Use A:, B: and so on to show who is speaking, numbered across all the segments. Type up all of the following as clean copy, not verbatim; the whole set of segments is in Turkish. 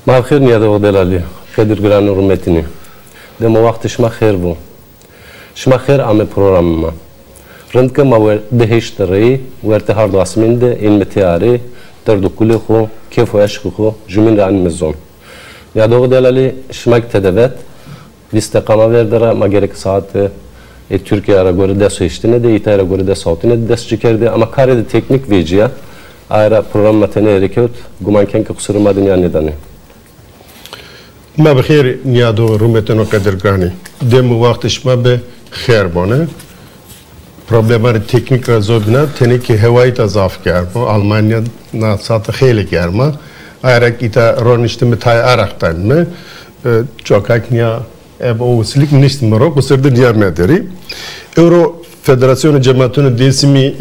A: ما خير نيا دو دلالي قدر قران رمتني دم وقت شما خير بو شما خير عم برنامج ما رند كم أول دهشتري وارتهار داسمين ده إن متياري تردو كله خو كيف ويشكو خو جمين عن مزون يا دو دلالي شماك تدبت استقامة verdara ما gerek saat Türkiye ara göre de seçtiğine de İtalya göre de saatine de çıkardı ama karede teknik veciye ayrı program matene erkek gumanken ki kusurmadın yani neden
B: ما بخير نيادو رومتنو قدرگانی دم وقت شما به خیر بونه problemleri teknik razobina teneki hevayı da zaf germa Almanya nasatı xeyli germa ayrık ita roniştimi tay araktan mı çok akniya eb oğuslik niştim ro kusırdı diğer mederi Euro Federasyonu Cemaatunu desimi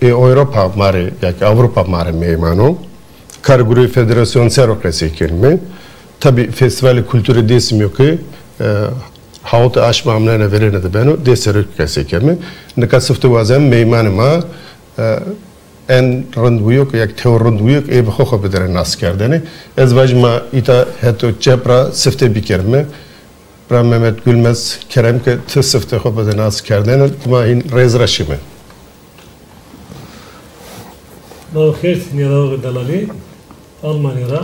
B: Avrupa mari yani Avrupa mari meymano Karguri Federasyon Serokrasi kelime tabi festivali kültürü desim yok ki havut aşma amlana verene de beno deserük kesekemi ne kasıftı vazem meymanıma en randuyuk yak teor randuyuk ev xoxa bedere nas kerdeni ezvajma ita heto çepra sifte bikerme pra Mehmet Gülmez kerem ke tı sifte xoxa bedere nas kerdeni ma in rezraşime
C: Navkert niyağı dalali Almanya'da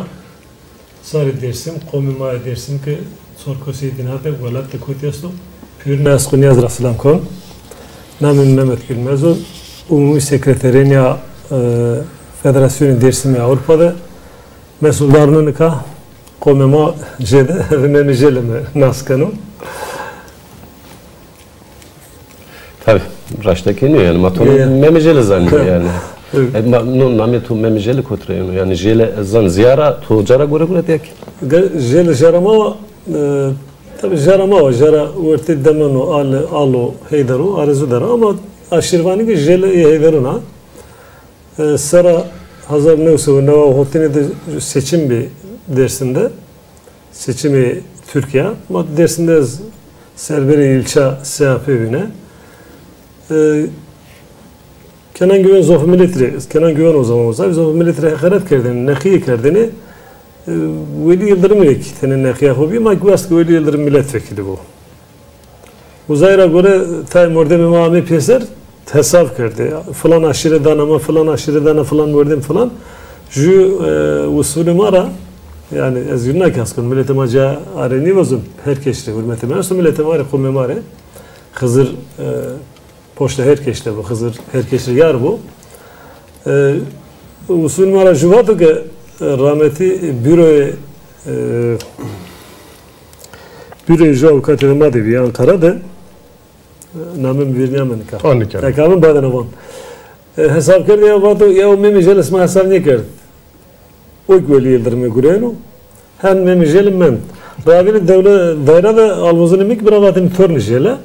C: sarı dersim komima dersim ki sorkosi dinate velat tekutiyastu pür nas kunyaz rasulam kon namim Mehmet Gülmezov Umumi Sekreterinya Federasyonu Dersimi Avrupa'da mesullarının ka komema jede ve jeleme naskanım
A: tabi raştaki ne yani matonu memeceli zannediyor yani no nami tu memeceli kotrayım yani jele zan ziyara tu jara göre tek
C: jele jarama tabi jarama jara urti demano alo heydaru arzu dara ama aşırvani ki jele heydarına sara hazır nevsu neva hotine de seçim bir dersinde seçimi Türkiye ama dersinde Serberi ilçe SAP'ine Kenan Güven Zof Militri Kenan Güven o zaman olsa Zof Militri hakaret kerdini nehiye kerdini Veli Yıldırım ile kitinin nehiye hobi ama güvast Veli Yıldırım milletvekili bu Uzayra göre tay morde mimami peser hesap kerdi falan aşiredan ama falan aşiredan falan verdim falan ju usulü mara yani az günah kaskın millete maca areni vazun herkesle hürmete mersu millete mara kumme mara Hızır poşta herkesle bu Hızır herkesle yar bu usulü mara juvatı ki rahmeti büroya avukatı maddi bir Ankara'da namım Virnyamen ka. Takamın badana von. Hesap kerdi ya vato ya o memijel isma hesap ne kerdi. O Veli Yıldırım'ı görüyorum. Hem memijelim men. Ravili devlet dairede almuzun mik bravatın törnişele.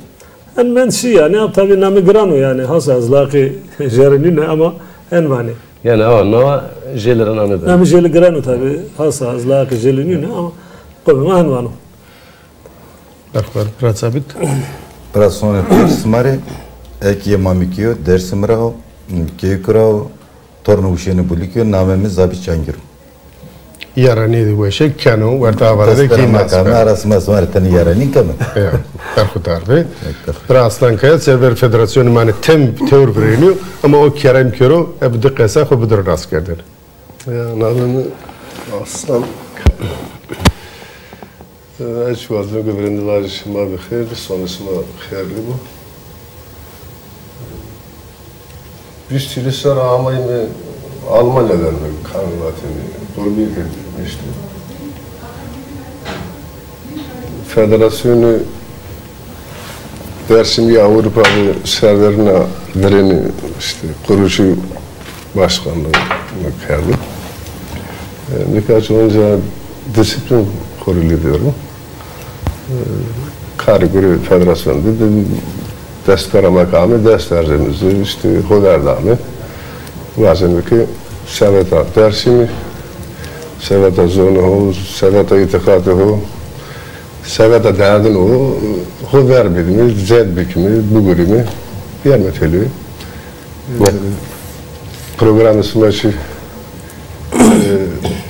C: Hem men şey yani tabi namı grano yani hasaz laki jerenine ama en vani.
A: Yani o no jelerin anıdır.
C: Namı jeli grano tabi hasaz laki jerenine ama koyma en vano.
B: Dakvar biraz sabit.
D: Biraz sonra dersimare ek mamikio dersimrao kekrao torno uşeni bulikio namemiz Zabit Cangir.
B: Yarani de bu şey kano varta varada ki
D: makam arasında sonra tani yarani kamen.
B: Evet. Tarhutar be. Raslan kaya Server Federasyonu mane teor breniyor ama o Kerem Kero hep dikkatse ho budur askerdir.
E: Ya namını aslan Eç vazme güvendiler işime bir hayırlı, sonrasında hayırlı bu. Biz Çilisler ağamayı mı Almanya'dan mı kanunatını doğruyu işte. Federasyonu Dersim'i Avrupa'nın serverine vereni işte kurucu başkanlığı geldi. Birkaç önce disiplin kurulu diyorum. Karguri Federasyonu dedi, dest vera makamı, dest verdiğimizi, işte Hoderdamı, bazen ki Seveta Dersimi, Seveta Zonu, Seveta İtikatı o, Seveta derdin o, Hoderbidimi, Zedbikimi, Bugurimi, Yermeteli. Programı smaşı,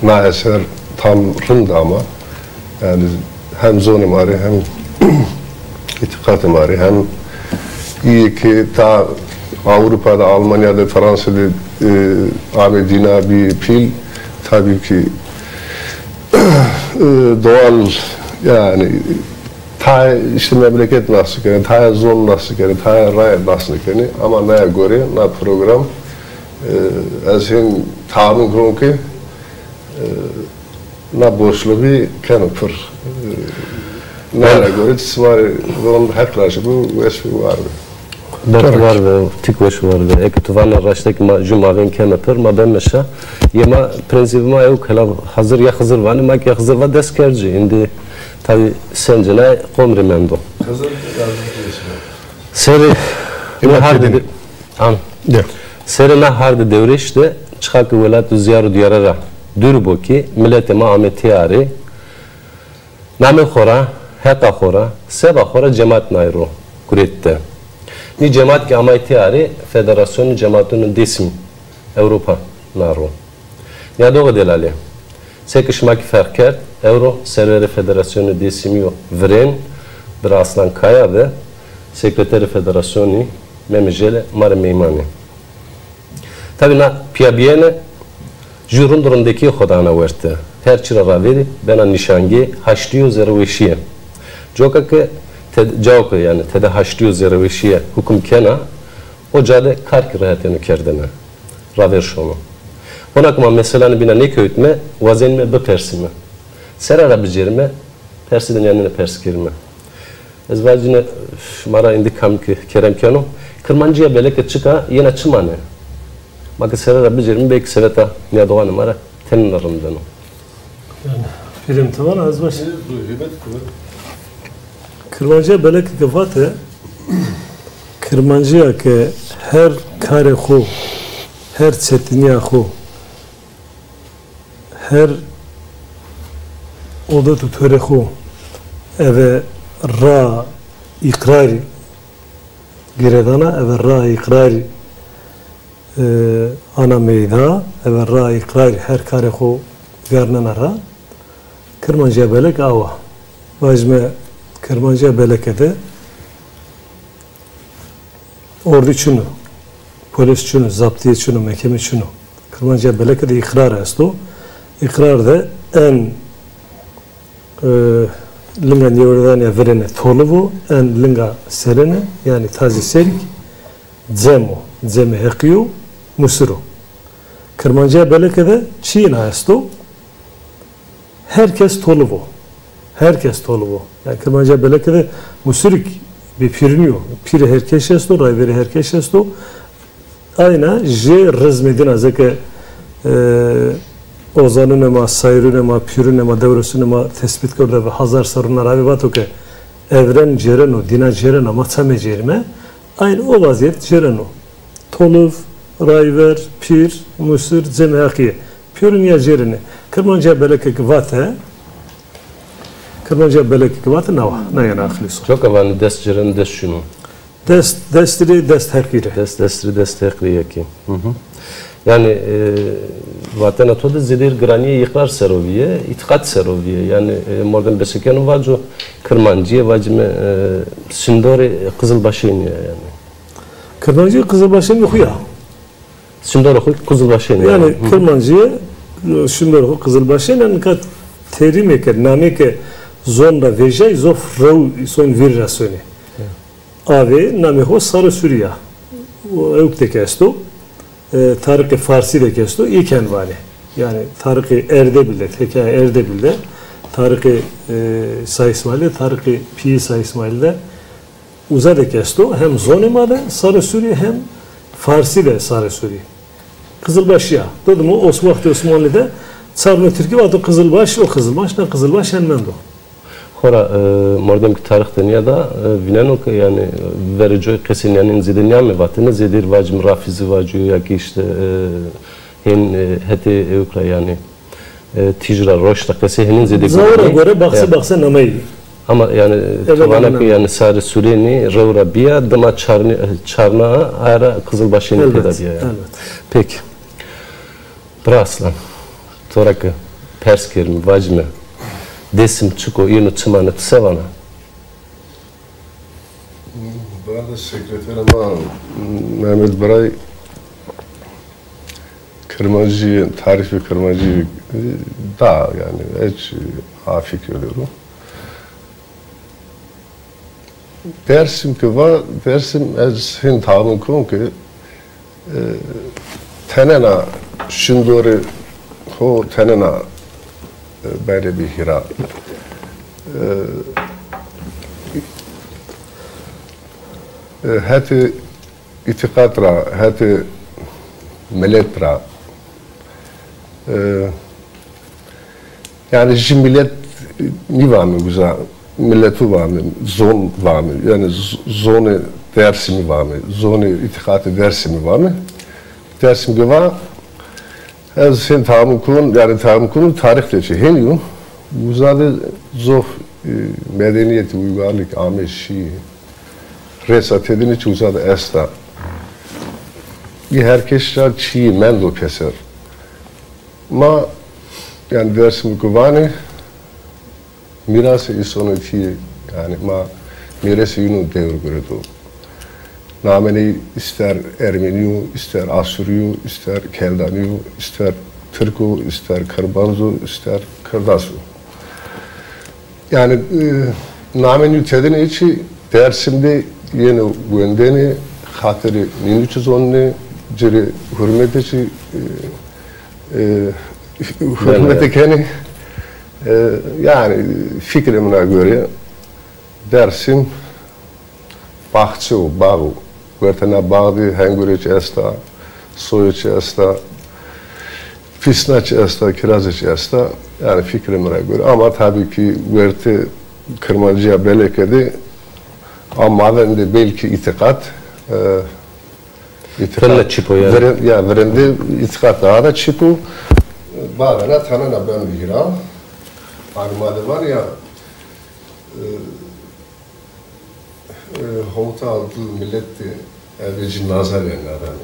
E: Maeser tam rında ama yani hem zonim var hem itikatım var hem iyi ki ta Avrupa'da, Almanya'da, Fransa'da Ahmet'ine bir pil tabii ki doğal yani ta işte memleket nasıl yani ta zon nasıl yani ta ray nasıl yani ama neye göre na program azın tahmin kırım ki na boşluğu kanı pır neye göre var onun her karşı bu vesfi var.
A: Dört var ve tikveş var ve ektuvanlar raştaki cumavin kemeper ma ben meşa yema prensibima yok hala hazır ya hazır var ma ki hazır var deskerci indi tabi sence ne komrimendo
E: Hazır
A: seri ne hardı an
B: De.
A: seri ne hardı devre işte çıkak velat ziyaru diyarara dürbo ki millete ma ametiyari name khora heta khora seba khora cemaat nayro kurette Ni cemaat ki amaitiyari Federasyonu Cemaatunun Desim Avrupa naro. Ya doğru delali. Sekişmaki farker Euro Serveri Federasyonu Desimio Vren Braslan Kaya ve Sekreteri Federasyonu Memejele Mare Meymani. Tabi na piyabiyene jurun durumdaki hodana verte. Her çıra raveri bena nişangi haştiyo zerveşiye. Joka ki Cevap yani tede haştiyo zerveşiye hukum kena o cade kark rahatını kerdene raver şonu. Ona kuma meselanı bina ne köytme vazenme be persime. Serara bicerme persiden yanına pers girme. Ezvacine mara indi kam ki kerem kano kırmancıya belek çıka yine çımane. Bak serara bicerme belki seveta ne doğanı mara teninlarından o.
C: Yani film tavan az baş. Kırmancıya belek kıvate Kırmancıya ki her kare xo her çetiniya xo her oda tutöre xo eve ra ikrari giredana eve ra ikrari ana meyda eve ra ikrari her kare xo vernana ra Kırmancıya belek ava vajme Kırmancıya belekede ordu çunu, polis çunu, zaptiye çunu, mekeme çunu. Kırmancıya belekede ikrar esto. İkrar da en linga niyevredaniye verene toluvu, en linga serene yani tazi serik dzemo, dzeme hekiyo, musuru. Kırmancıya belekede çiğna esto. Herkes toluvu. Herkes toluvu. Yani Kırmancıya belekede musurik bir piriniyor. Piri herkes esto, rayveri herkes esto. Ayna je rızmedin azeke ozanın ema, sayrın ema, pirin ema, devresin ema tespit kırdı ve hazar sorunlar abi batı ki evren cereno, dina cereno, matsame cerime aynı o vaziyet cereno. Toluv, rayver, pir, musur, zemehakiye. Pirin ya cerene. Kırmancıya belekede vate Kırmancıya belki kıvatı ne yana aklısı.
A: Çok avanı dest ciren dest şunu.
C: Destiri dest herkire.
A: Destri dest herkire ki. Yani vatana toda zidir graniye yıklar seroviye, itikat seroviye. Yani mordan besekenu vacu Kırmancıya vacime Sindori Kızılbaşı'nı yani.
C: Kırmancıya Kızılbaşı'nı yok ya.
A: Sindori Kızılbaşı'nı
C: yani. Kırmancıya Sindori Kızılbaşı'nı yani kat terim eke, nameke zonda vejay zof rav son virrasyonu. Ave nameho sarı Suriye. O evkte kesto. Tarık-ı Farsi de kesto. İken vali. Yani Tarık-ı Erdebil'de, Hekaye Erdebil'de, Tarık-ı Say İsmail'de, Tarık-ı Pi Say İsmail'de uza de kesto. Hem zonimada sarı Suriye hem Farsi de sarı Suriye. Kızılbaşıya. Dedim o Osmanlı'da Sarno Türkiye vardı Kızılbaş, o Kızılbaş ne Kızılbaş henmendo.
A: Hora mordem ki tarih dünyada vineno ki yani verici kesinlerin zidenya mı vatını zidir vacim rafizi vacı ya ki işte hen heti Ukrayna yani ticra roşta kesin zidir.
C: Zavra göre baksa namayı.
A: Ama yani tavana ki yani sarı Suriye'ni Ravrabiya dama çarna ara Kızılbaşı'nı pedabiya yani. Peki. Braslan. Torakı. pers kermi vacme desim çıko inu çımanı tsevana.
E: Bana sekreterim Mehmet Baray Kırmacı, tarifi Kırmacı da yani hiç afik görüyorum. Dersim ki var, dersim ez hin tamam kon ki tenena şundori ho tenena böyle bir hira hati itikatra, hati milletra yani şimdi millet ne var mı güzel? Milleti var mı? Zon var mı? Yani zonu dersi mi var mı? Zonu itikatı dersi mi var mı? Dersim ki var. Sen tamam kurun, yani tamam kurun tarihte şey heniyor. Bu zaten zof medeniyeti uygarlık ameşi resat edini çuzadı esta. Herkesler çiğ mendo keser. Ma yani dersim ki var ne? Mirası isoneti yani ma mirası yunu devir göredu. Nameni ister Ermeniyu, ister Asuriyu, ister Keldaniyu, ister Türku, ister Kırbanzu, ister Kırdasu. Yani nameni tedini içi dersimde yeni gündeni hatırı ninüçüz onu ciri hürmetici hürmeti keni yani fikrimine göre dersim bahçe bağı vertena bağı henguriç esta soyuç esta pisnaç esta kirazıç esta yani fikrimine göre ama tabii ki verti kırmacıya belekedi ama ben de belki itikat
A: Fırla çipo yani.
E: Ya verende itikat daha da çipo bağına tanına ben giram Armada var ya Homuta aldığı milleti evci nazar yanlardan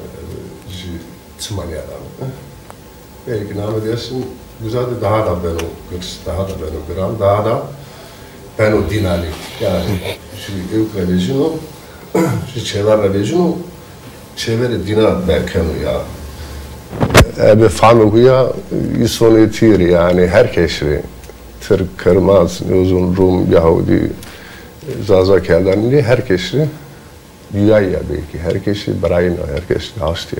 E: Çimani adam. Belki namı dersin güzel de daha da ben o daha da ben o gram daha da ben o dinali yani şu evk rejino şu çevre rejino çevre dina belkenu ya ebe fanu ya isonu tiri yani herkesi Türk, Kırmaz, Uzun, Rum, Yahudi, Zaza Keldani herkesi dünyaya belki herkesi Brayna, herkesi Asya.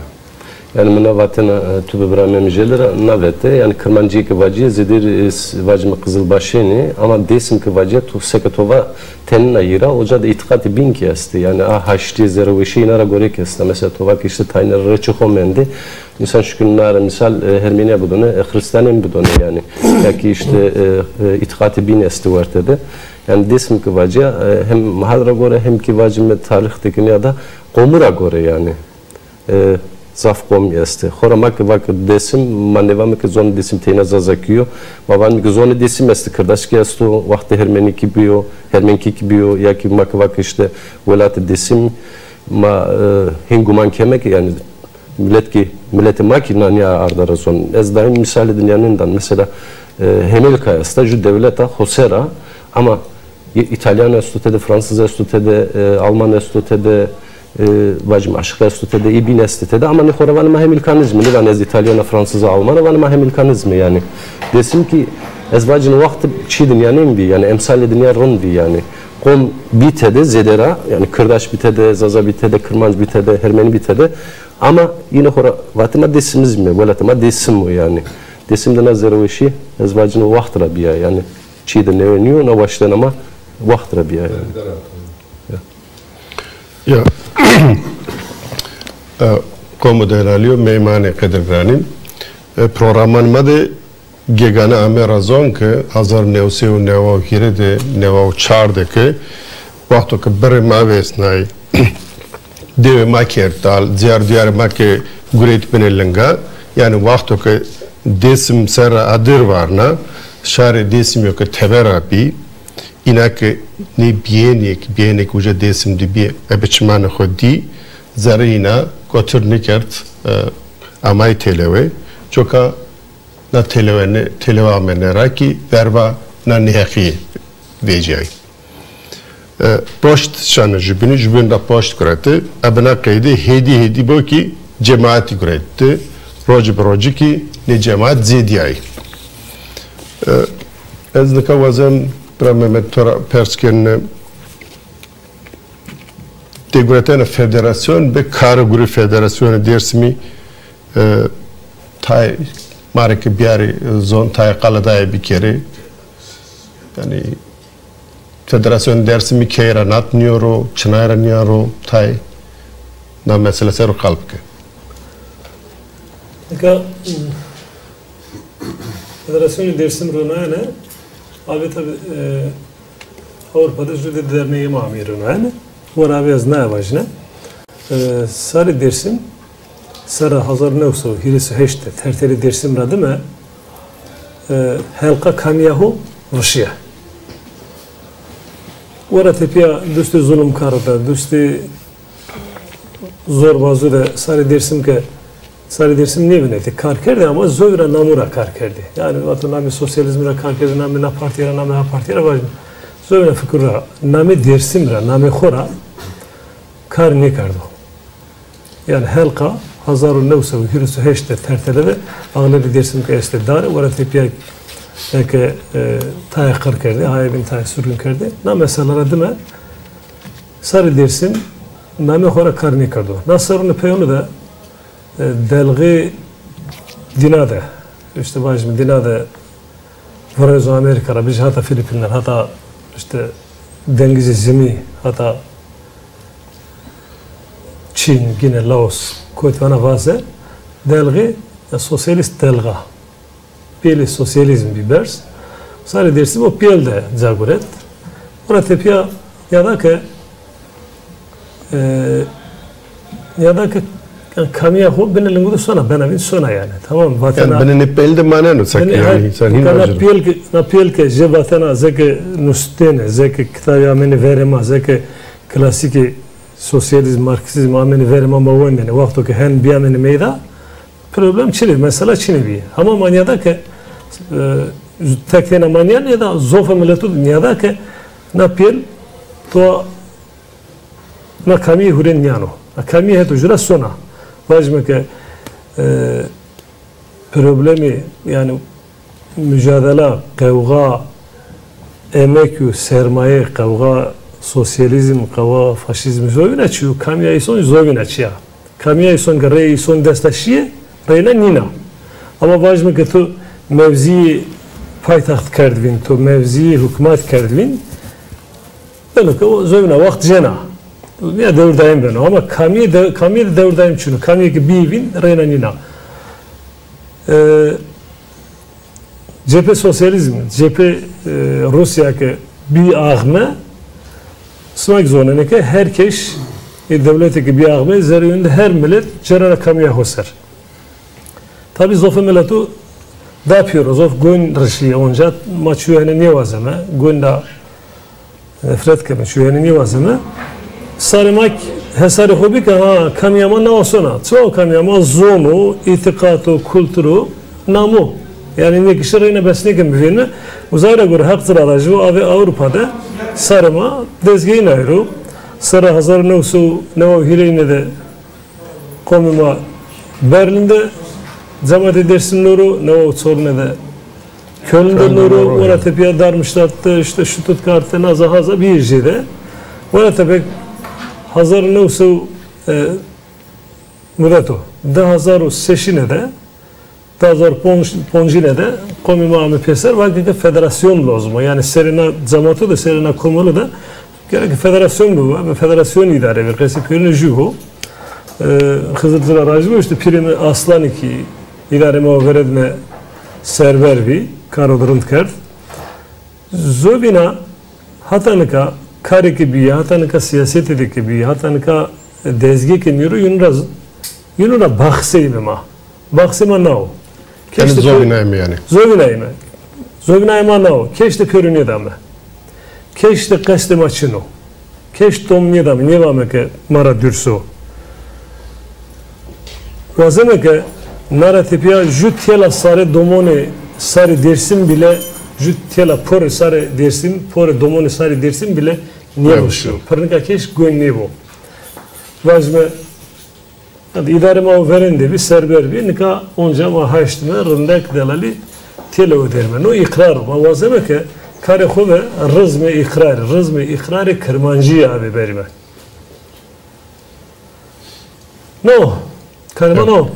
A: Yani mına vatana tübe bırakmamışlar navete yani Kırmancı ki vacıya zedir vacıma Kızılbaşı'nı ama desim ki vacıya tu sekatova tenin ayıra oca da itikati bin kesti yani haşti zerveşi inara göre kesti mesela tova ki işte taynar reçokomendi insan şükürler misal Ermeniya budunu Hristiyanım budunu yani ya ki işte itikati bin esti vartede yani desim ki vacıya hem mahadra göre hem ki vacıma tarihteki ya da komura göre yani Zafkom este. Hora mak vak desim maneva mak zon desim tena zazakiyo. Baban mak zon desim este kardeşki esto vakti Ermeni kibiyo, Ermenki kibiyo ya ki mak vak işte velat desim ma hinguman kemek yani milleti makinanya ardara zon. Ez daim misal edin yanından mesela Hemelka esta ju devleta Hosera ama İtalyan estutede, Fransız estutede, Alman estutede vacim aşık estutede, ibn estutede ama ne hora vanı mahemilkanizmi, ne van ez İtalyana, Fransız'a, Alman'a vanı mahemilkanizmi yani. Desim ki ez vacin vakti çiğdin yani yani emsal edin ya rındi yani. Kom bitede zedera yani kırdaş bitede, zaza bitede, kırmanç bitede, Ermeni bitede ama yine hora vatıma desimiz mi, velatıma desim o yani. Desimde nazarı işi ez vacin vakti rabiya yani. Çiğdin ne oynuyor, ne baştan ama vakti rabiya yani.
B: Ya como değerliyor meymane kadirgranim programın de gegane ame razon ki 1990 de 94 de vakto ki bir maves nay deve maker tal diğer make great penelenga yani vakto ki desim sera adır varna şare desim yok ki teverapi inak ne biyenek uca desim di bir ebeçmanı xodi zarina götür nikert amay televe çoka na televamene raki verva na nehaki diyeceği. Poşt şanı jübün da poşt kurete abına kaydı hedi bu ki cemaati kurete roji ki ne cemaat zediyay. Ez nikavazem Mehmet Tora Persken'e Degureten Federasyon ve Karaguri Federasyonu dersimi tay marke biyari zon tay kaladaya bir kere yani federasyon dersimi keyra natniyoro çınayra niyaro tay na meselesi ro kalpke.
C: Eka federasyonu dersim ronayne abi tabi Avrupa'da Jüde Derneği mamiri ronayne bu abi az ne vajne sarı dersim Sara hazır ne olsa hirisi heşte terteri dersim radı mı halka kamiyahu Rusya. Ora tepiya düstü zulüm karada düstü zor bazı da sarı dersim ne bineti kar kerdi ama zövre namura kar kerdi. Yani vatı nami sosyalizmine kar kerdi nami na partiyera var. Zövre fikra nami dersimra nami khora kar ne kardo. Yani halka Hazarun nevsa ve hürüsü heşte terteleve ağları dersim ki estedare ora tepiya ki tayakkar kerdi, hayabin tayak sürgün kerdi. Na mesela radime sarı dersim nami khora kar ne kardo. Nasarını peyonu da delgi dinade işte başım dinade Varez Amerika'da biz hatta Filipinler hatta işte dengizi zemi hatta Çin, Gine, Laos, Koytvana vazı delgi sosyalist delga piyeli sosyalizm bibers sarı dersim o piyelde zaguret orada tepiya ya da ki kamiya ho bene lingudu sona benavin sona yani tamam vatana
B: yani bene pelde maneno sak yani sen
C: hinajır na pielke je vatana zeke nustene zeke kitaya meni verema zeke klasiki sosyalizm marksizm ameni verema mavonene vakto ki hen biyameni meyda problem Çin'i mesela Çin'i bir ama manyada ki tektena manyan ya da zofa milletu dünyada ki na piel to na kamiye huren yano na kamiye hetu jura sona Vajme ki problemi yani mücadele, kavga, emek, sermaye, kavga, sosyalizm, kavga, faşizm zovin açıyor. Kamiyayı son zovin açıyor. Kamiyayı son gareyi son destaşiye reyna nina. Ama vajme ki tu mevzi paytaxt kerdvin, tu mevzi hükümet kerdvin. Belki o zovina vakt jena. Ya devrdayım ben ama kamiye devrdayım çünkü kamiye ki bivin reynanina cephe sosyalizm cephe Rusya ki bir ağme smak zorunda ki herkes devleti ki bir ağme zerrinde her millet cerara kamiye hosar tabi zofu milletu da yapıyor zof gün rışı onca maçüyene niye vazeme gün da nefret keme şüyene niye vazeme Sarımak hesarı hobi ki ha kamiyama ne olsana çoğu kamiyama zonu itikatu kültürü namu yani ne kişi reyne besne kim bilme uzayra göre haktır aracı abi Avrupa'da sarıma dezgeyin ayrı sarı hazar nüfusu ne o hileyne de komuma Berlin'de cemaat edersin nuru ne o sorun de Köln'de nuru orada tepiye Darmstadt'ta işte Stuttgart'ta nazahaza bir yerde orada tepe Hazar nüfusu müddetu. 2006'de, 2015'de komima amı peser vakti federasyon lazım. Yani serina cemaatı da serina komalı da gerek federasyon bu ve federasyon idare ve kesiplerini juhu. Hızlıca aracı bu işte primi aslan iki idare muhaveredine server bir karodurund kert. Zobina hatanıka kare ki bir hatanıka siyaseti ki bir hatanıka dezgi ki yunura bakseyim ama baksema ne o?
B: Yani zovinayım yani.
C: Zovinayım ne o? Keşte körünüyor da mı? Keşte kaçtı maçını. Keşte tomniye da mı? Niye var mı ki mara dürso? Vazeme ki Naratipya jutela sarı domone sarı dersim bile jutela pore sarı dersim pore domone sarı dersim bile niye boşuyor? Pırnıka keş gönlü bu. Vazme idare ma verende bir serber bir nika onca ma haştına rındak delali tele öderme. No ikrar ma vazme ke kare khove rızme ikrarı kırmancı abi berime. No karma no.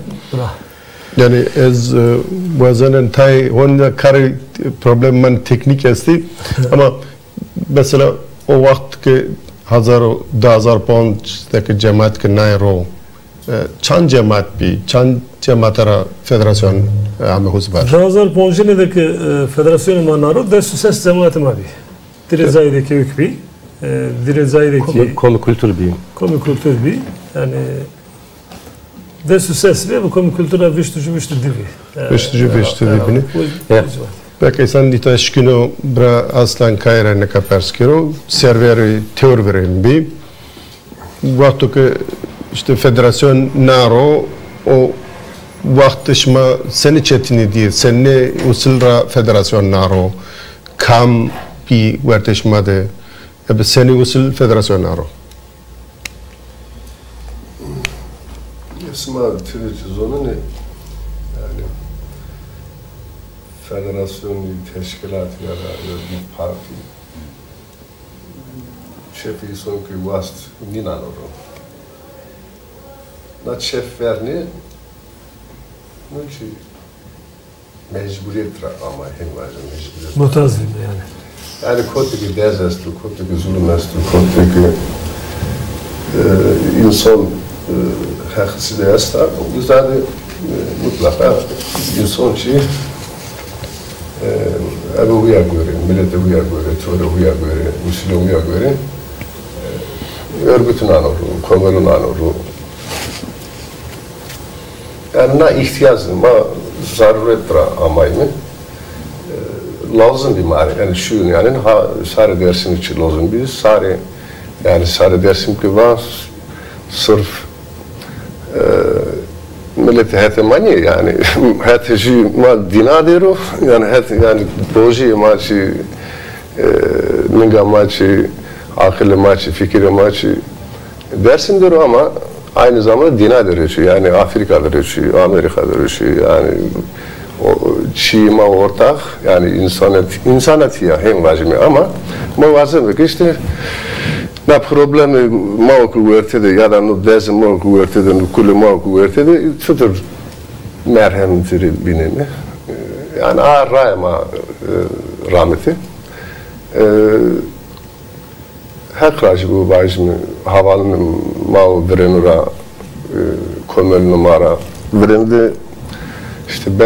B: Yani ez bazen tay onda kare problemin teknik esti ama mesela o vakit ki 1000 pound teki cemaat ki nayro çan cemaat bi çan cemaatara federasyon ame huzbar
C: 1000 pound nedeki federasyon manaro da ses cemaati mabi Direzay'daki hükmü Direzay'daki
A: komi kültür bi
C: yani Desu ses ve bu komik kültüre viştucu divi.
B: Viştucu divini. Belki sen dita şkino bra aslan kayra ne kaperskiro serveri teor verin bi. Vakti ki işte federasyon naro o vaktışma seni çetini diye seni usulra federasyon naro kam bi vartışma de seni usul federasyon naro.
E: Esma televizyonu ne? Yani federasyon teşkilatı ya da bir parti şefi sonki vast ninanoro. Na şef verni nuçi mecburiyet ama hem var mecburiyet.
C: Mutazim yani.
E: Yani kodaki dezestu, kodaki zulümestu, kodaki insan hakkısı da yasta, güzel mutlaka insan şey evi uya göre, millete uya göre, töre uya göre, usule uya göre örgütün anuru, kongrun anuru. Yani na ihtiyacım, ma zaruretra amayını lazım bir mari, yani şu yani ha sarı dersim için lazım bir sarı yani sarı dersim ki var sırf milleti hete mani yani hete ji ma dinadero yani hete yani proje maçı minga maçı akıllı maçı fikir maçı dersimdir ama aynı zamanda dinadero yani Afrika'da yaşıyor Amerika'da yaşıyor yani o çiğma ortak yani insanat ya hem vazimi ama vazim ki işte na problemi malo kuvvetede ya da no dezem malo kuvvetede no kule malo kuvvetede tutur merhametli binemi yani arayma rahmeti her bu vazimi havalının malo drenura komel numara drende işte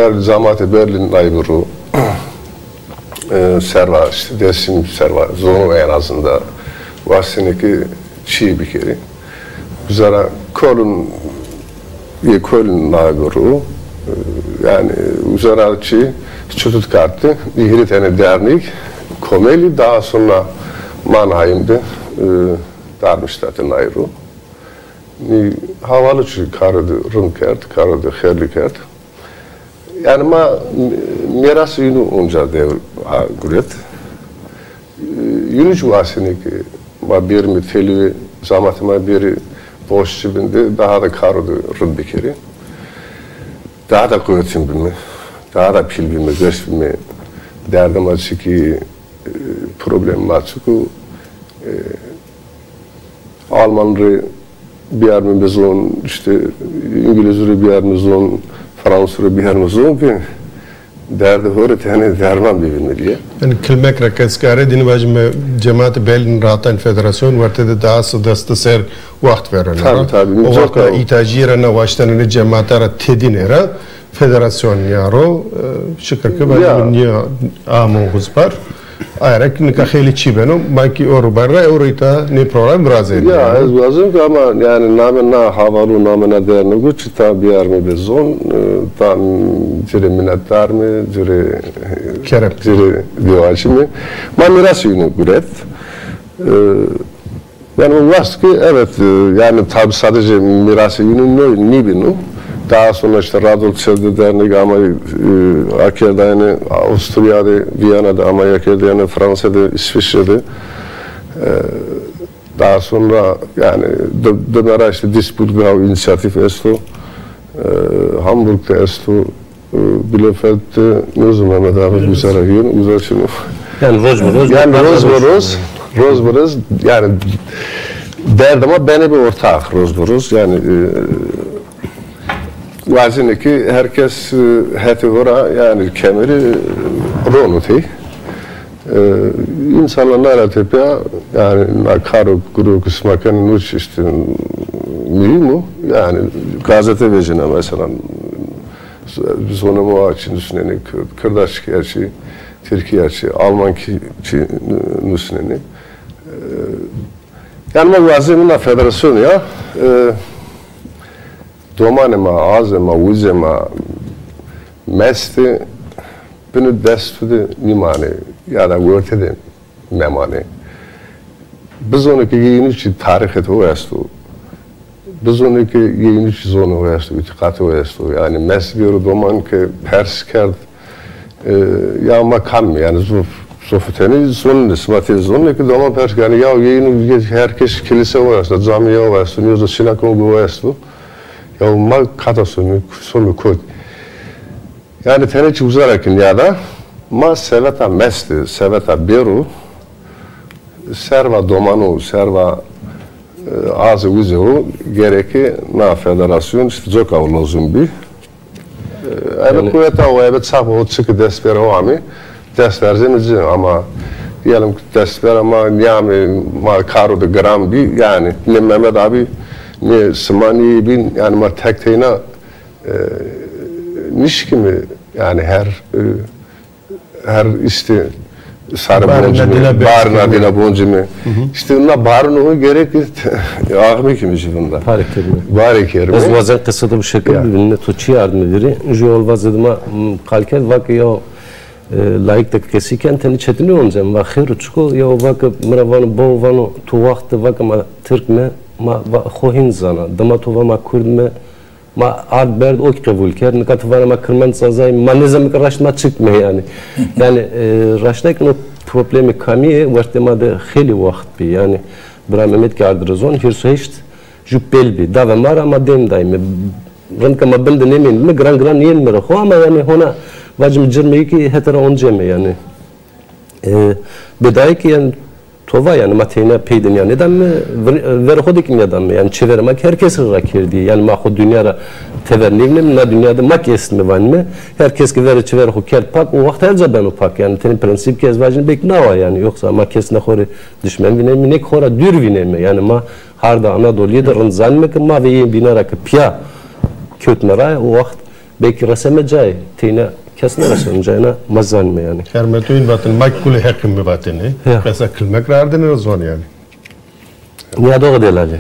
E: Berlin ayburu serva işte desim serva zonu en azından Varsıneki çiğ bir kere. Zara kolun naguru yani uzara çiğ çutut kartı bir tane dernek komeli daha sonra Mannheim'de darmışlatın ayrı. Ni havalı çiğ karıdı rumkert, karıdı herlikert. Yani miras yünü onca devr guret. Yünücü varsıneki bir miteli zamanıma bir boş cebinde daha da kardı rıbbekeri. Daha da kuvvetim bilme, daha da pil bilme, ders bilme. Derdim açı ki problemim açı ki Almanları bir yer bezon, işte İngilizleri bir yer bezon, Fransızları bir yer bezon ki derdi hore tane derman bilmeliye.
B: Yani kilmek raketskare dini vajme cemaat Berlin Ratan Federasyon vartede daha sıdastı ser vakt veren.
E: Tabii.
B: O vakta itajirana vaştanını cemaatara tedinera federasyon yaro şıkkı vajme niye amu huzbar. Ayrıca nikaheli çibeno belki oru barra orita ne problem razı.
E: Ya ez lazım ki ama yani namena havalu namena değerli güç tabi yarmı bezon tam cire minnettar mı cire
B: kerem
E: cire diyorlar mi? Ben miras yünü güret. Yani o var ki evet yani tabi sadece miras yünü ne binu Daha sonra işte Radol Çevre Derneği ama Akerday'ını Avusturya'da, Viyana'da ama Akerday'ını Fransa'da, İsviçre'de. Daha sonra yani dönera işte Duisburg'da inisiyatif esto, Hamburg'da esto, Bielefeld'de ne uzun Mehmet abi bu sarayın uzun şunu.
A: Yani
E: Rozboros yani derdim ama beni bir ortak Rozboros yani vazine ki herkes heti ora yani kemeri ronuti. İnsanlar narratif ya yani nakaro kuru kısmaken nuç işte mühim yani gazete vecine mesela zonumu açın düşüneni Kırdaş gerçi Türkiye gerçi Alman ki düşüneni yani bu vaziyetinde federasyon ya domanema azema uzema mesti bunu destudi nimane ya da vörtede memane. Biz onunki yeniçi tarihte o esto. Biz onunki yeniçi zonu o esto, itikatı o esto. Yani mesbiyor doman ki pers kerd ya makam yani sofuteni zonun ismati zonun ki doman pers yani ya yeni herkes kilise o esto, cami o esto, niyoza sinagogu o esto. Ya ma katasonu sonu kod. Yani teneçi uzarakin ya da ma seveta mesti, seveta beru, serva domanu, serva azı uzeu gereki na federasyon işte zoka olozum bi. Evet kuvveta o evet sabah o çıkı desper o ami desperzemiz ama diyelim ki desper ama niyami ma karo de gram bi yani ne Mehmet abi ne Smani bin yani ma tekteyna niş kimi yani her işte sarı boncumu, barına dila boncumu. İşte onlar barını gerek ahmi kimi jivunda. Bari kerime.
A: Ez vazan kısada bu şekilde birbirine tuçi yardım ediri. Jol vazadıma kalken vakı ya layık da kesiken teni çetini olacağım. Ve xeyru çuko ya vakı mıravanı boğvanı tu vakti vakı ma Türkme ma xohin zana. Dama tuva ma Kurdme ma ad berd ok kabul ker ne katvara ma kırman sazay ma ne zaman raşma çıkma yani yani raşnak no problemi kamiye vartema da xeli vakt bi yani bra Mehmet kardırızon hirsu heşt jupel bi da ve mara ma dem daime ranka ma bende nemin mi gran yen mi raho ama yani hona vacım cirmeyi ki hetera onceme yani bedai ki yani tova yani mateyna peydin yani neden mi verhodik neden mi yani çevirmek herkes rakirdi yani mahu dünyada tevernivnim na dünyada mak esmi van mı herkes ki ver çever hoker pak o vakit elza ben o pak yani tenin prensip ki ezvacın bek nava yani yoksa mak esne khore düşman vinemi nek khora dür vinemi yani ma harda Anadolu'ya da rınzan mı ki ma ve binara ki pya kötmera o vakit belki resme cay teyna kesne resme cayna mazan mı yani
B: Kermetuyun batın makul hakim mi batını mesela kılmak rardın o zaman yani
A: ya doğru delali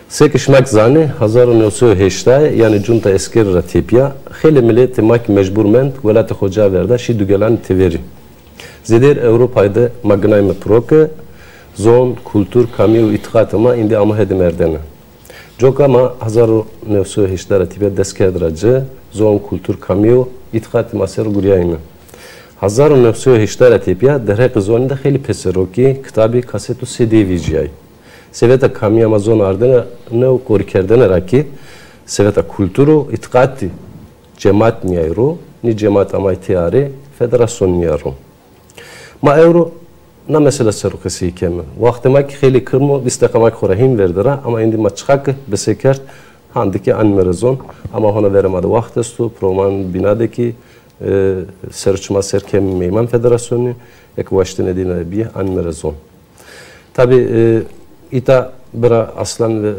A: Sekişmek zani 1908 yani junta esker ratipya xeli millet mak mecburment velat xoca verda şi dugelan teveri zeder Avrupa'da magnayme proke zon kultur kamiyo itikatma indi ama hedim erdene Joka ma 1908 ratipya deskedracı zon kultur kamiyo itikatma ser guriyayme 1908 ratipya derhek zonda xeli peseroki kitabi kasetu CD vijay Seveta kami Amazon ardına ne o korikerdene raki seveta kulturu itikati cemaat niyayro ni cemaat amaitiyari federasyon niyaro. Ma euro na mesela serukesi keme. Vaktimak xeli kırmo istikamak xorahim verdira ama indi ma çıkak besekert handiki anmerazon ama ona veremedi vaktestu proman binadaki serçma serkem meyman federasyonu ek vaştın edine bir anmerazon. Tabi İta bira aslan ve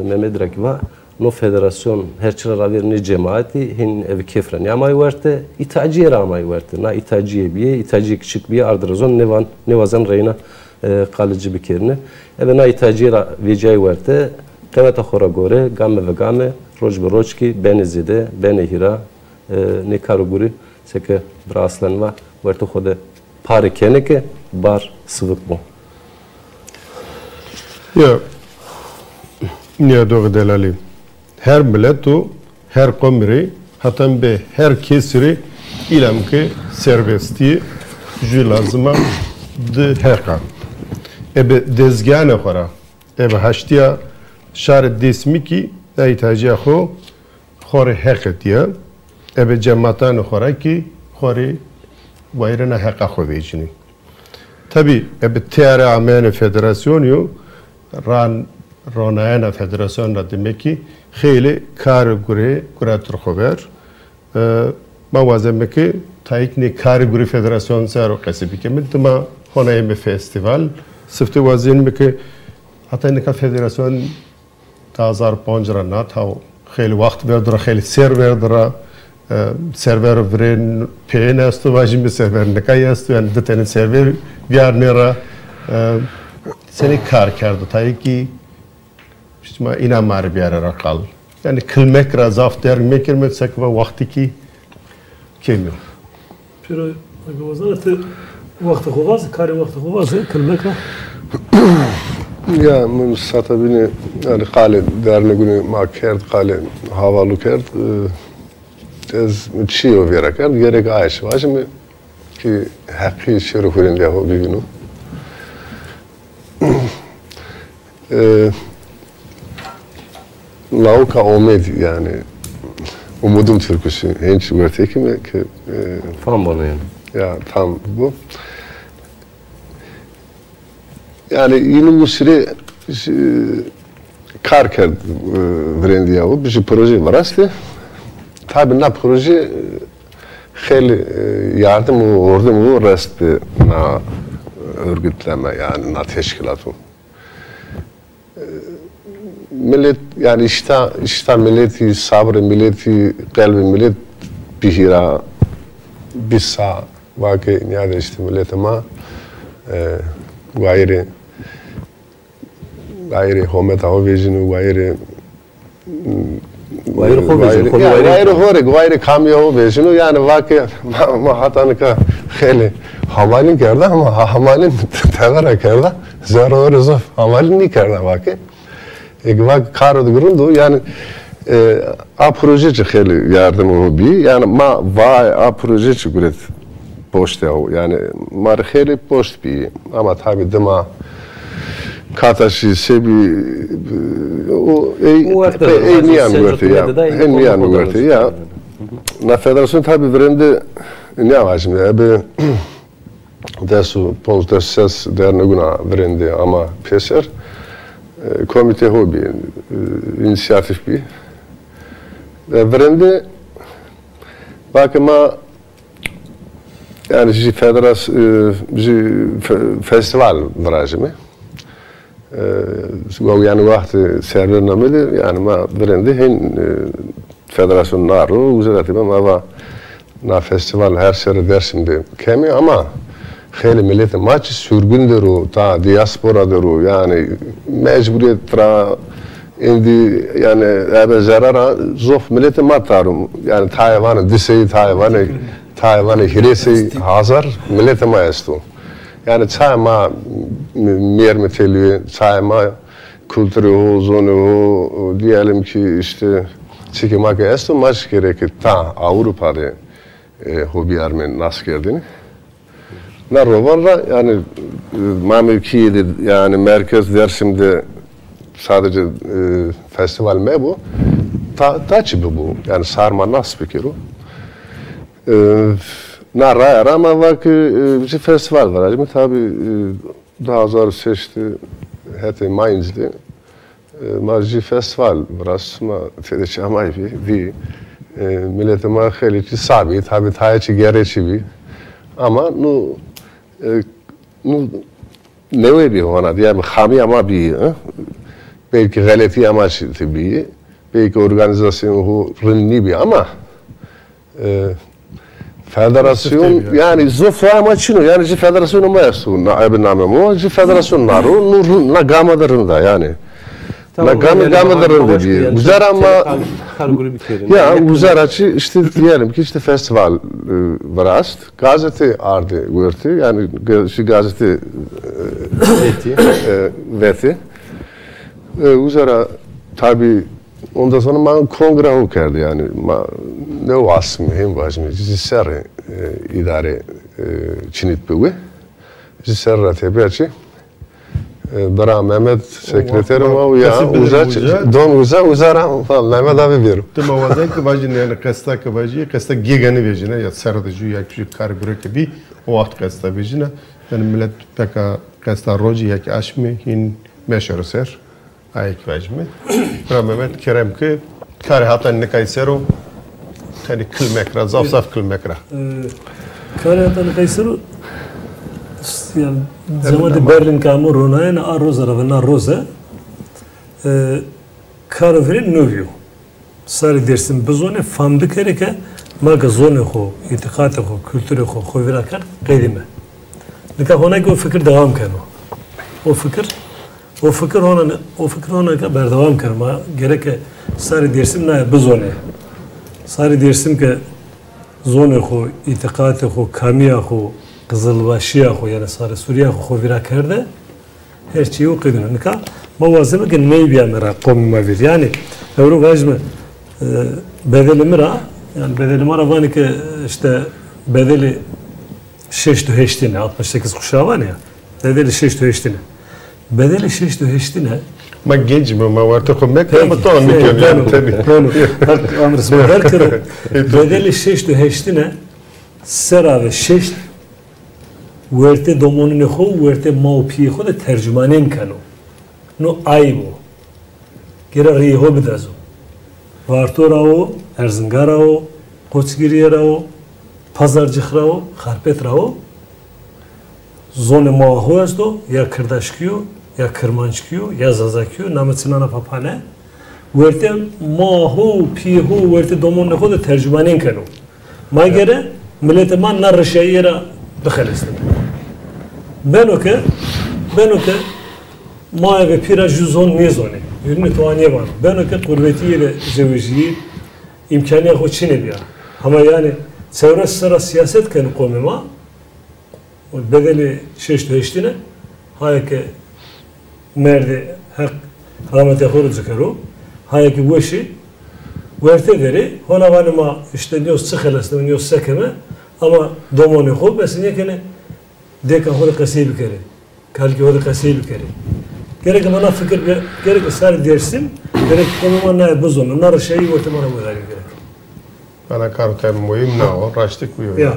A: Mehmet Rakiva no federasyon herçira ravirni cemaati hin ev kefren yamay verte itaciye ramay verte na itaciye biye itaciye küçük biye ardrazon ne vazan reyna kalıcı bir kerine eve na itaciye vecay verte kevata xora gore game ve game roj be roj ki beni zide beni hira ne karuguri seke bira aslan va verte xode pare keneke bar sıvık bu
B: Ya, niye doğru delali? Her millet o her komiri hatta be her kesiri ilam ki serbesti jü lazıma de her kan. Ebe dezgâne xora, ebe haştiya şar desmi ki ihtiyaca xo xore heketiye, ebe cematan xora ki xore vayrına heka xo vecini. Tabi ebe tiyare amene federasyonu رانایان فدراسیون را دمیکی خیلی کارگری کراتر خبر ما واسه میگه تایکنی کارگری فدراسیون سر قصبی که من تما خانه ام فستیوال سفته واسه میگه حتی اینکه فدراسیون 2005 را ناتاو خیلی وقت برداره خیلی سرور ورن پین است و واجیم سرور نکایی است و اندتن سرور بیار نرا seni kar kerdi tabii ki işte inanmar bir ara kal. Yani kılmek razaf der mekirmek sakva vakti ki kelmiyor.
C: Pero agavazat vakti kovaz, kari vakti kovaz kılmek ra.
E: Ya من satabini yani kale derle günü makerd kale havalı kerd tez çiğ vera kerd gerek ayş var şimdi ki hakkı şerefin diye o bir günü Lauka Omed yani umudum türküsü henüz üreteki mi ki
A: Tam bana yani.
E: Ya tam bu. Yani yine bu süre karker verendiği o bir proje var aslında. Tabii ne proje xeyli yardım orada rest na örgütleme yani na teşkilatı. Millet yani işte milleti sabrı milleti kalbi millet bihira bisa vakı yani işte millet ama gayri hometa hovejinu gayri kamya hovejinu yani vakı ma hatanı ka xeyli hamalin kerda ama hamalin tegara kerda zararı zof hamalin ni kerda vakı Vak karı durumdu yani a proje xeyli yardım bir yani ma vay a proje çıkıret poşta yani mar xeyli poşt bir ama tabii dema kataşı sebi o niyan görtü ya na federasyon tabii verende ne var şimdi abi desu ponster ses derne guna verende ama peser komite hobi inisiyatif bir verende bakıma yani bizi festival virajı yani vakti server nameli yani ma verende hen federasyon naru güzel ama na festival her sene Dersim'de kemi ama خیلی ملت ماچ سرگون درو تا دیاسپورا درو yani mecburiyet tra indi yani ebe zarara zof milleti matarum yani Tayvan'ı diseyi Tayvan'ı hiresi hazır milleti ma estu yani çayma mermeteli çayma kültürü o zonu o diyelim ki işte çıkmak estu maç gerekir ta Avrupa'da hobi armen nasıl geldiğini Narrovar'da yani mamülkiydi yani merkez Dersim'de sadece festival mi bu? Taçı bu yani sarma nasıl fikir o? Narra ama bak bir festival var acaba tabii daha zor seçti hete Mainz'de marji festival biraz ama fedişe ama bir milletime xeyli sabit tabii taçı gereçi bir ama ne veriyor ona diye xami ama bir belki galeti ama bir belki organizasyon rınni bir ama federasyon yani zofra ama çino yani federasyon ama yastu na abi namemo federasyon naru na gamadarında yani na gamadarında diye güzel ama ya güzel açı işte diyelim ki işte festival varast gazete ardı görtü yani şu gazete veti güzel tabi ondan sonra ben kongre okurdu yani. Ne o asmı hem vazmi. Ser idare çinit büyü. Ser rateberçi. Bera Mehmet sekreterim o ya uzaç don uzara falan Mehmet abi verim.
B: Tüm avazın kıvacın yani kasta gigani vecine ya sarıdıcı ya küçük karibüre gibi o vaxt kasta vecine yani millet peka kasta roji ya ki aşmi hin meşhur ser ayık vecme. Bera Mehmet kerem ki kare hatan ne kaysero hani kılmekra zafsaf kılmekra.
C: Kare hatan ne kaysero yani zamanı Berlin kamu Rona'ya na arroza ravena roza karveri novio sari dersin bezone famdı kereke maga zone ho itikate ho kültüre ho hovirakan qedime lika hona o fikir devam kano o fikir hona ka berdevam karma gereke sari dersim na bezone sari dersim ke zone ho itikate ho kamiya ho Kızılbaşıya xo yani Sarı Suriye xo vira kerde her şeyi o qidin nika mavazımı ki ney bir amera qomma vir yani evru vajme bedeli mira yani bedeli mira vani ki işte bedeli 6 to 8 68 kuşağı var ya bedeli 6 to 8 bedeli 6 to 8
B: Ma genç mi ma varta komek ama to anlıyorum yani tabii.
C: Amrısma herkere bedeli 6 to 8 sera ve 6 وقتی دومونی خو وقتی ماوپی خود ترجمانین کنو نو آیبو گره ریهو بدازو وارتو راو ارزنگار راو قوچگیری راو پازارجخ راو خرپت راو زون ماهو است یا کردشکیو یا کرمانچکیو یا زازاکیو نامتسنانا پاپانه وقتی ماهو پیهو وقتی دومونی خود ترجمانین کنو ما گره ملت ما نرشایی را بخلستم Ben oke ma ve pira juzon nizone yürüme tuaniye var ben oke kurvetiyle zevciyi imkanı o Çin'e bir ama yani çevre sıra siyaset kan komema o bedeli şeşte eştine hayke merde hak rahmete horucu karo hayke weşi verte deri ona vanıma işte diyor sıkılasın diyor sekeme ama domoni ho besine kene Deka hoda kasayı kere, kalki hoda kasayı kere. Gerek bana fikir gerek sar dersim, gerek konuma ne bozulur, nar şeyi ortamına koyar gerek.
B: Bana kartem muhim ne o, raştık bu
C: ya.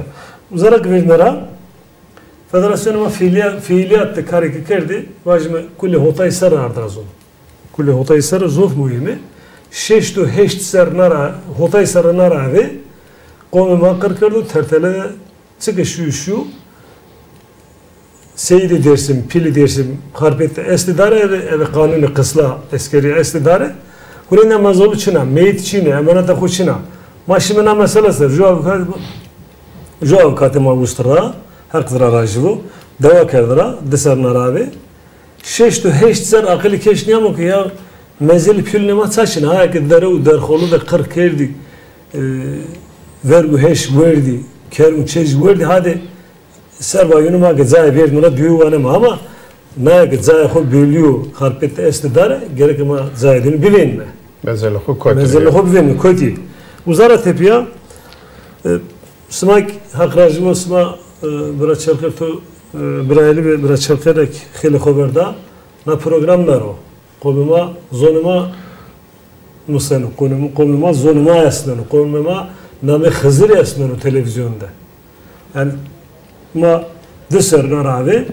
C: Uzarak vermera, federasyonuma fiiliyatta kariki kerdi, vajme kulli hotay sar ardazon. Kulli hotay sar zof muhimi. 6 to 8 sar nara, hotay sar nara ve konuma karkardu tertele çıkışı şu. Seydi dersim, pili dersim, harpette estidare ve kanuni kısla askeri estidare. Hurina mazolu çina, meyit çine, emanata xu çina. Maşimena meselesi, jo avukatı mavustra, her kadar aracılı, deva kerdira, desar naravi. 6 to 8 sar akıllı keş niyamı ki ya mezeli pil nima çaçına, ha ki deru derxolu da 40 kerdi, vergu heş verdi, kerum çej verdi, hadi Serva yunuma gızaya vermene büyüğüne ama ne gızaya xo bölüyor harpette estidare gerek ama zayedini bilinme.
B: Mesela xo kötü.
C: Mesela xo bilinme kötü. Uzara tepiya smak hakrajı sma bira çelker to birayli ve bira çelkerek xili xaberda na programlar o. Qomuma zonuma musenu qomuma zonuma yasnenu qomuma name Xızır yasnenu televizyonda. Yani ma dışarı naravi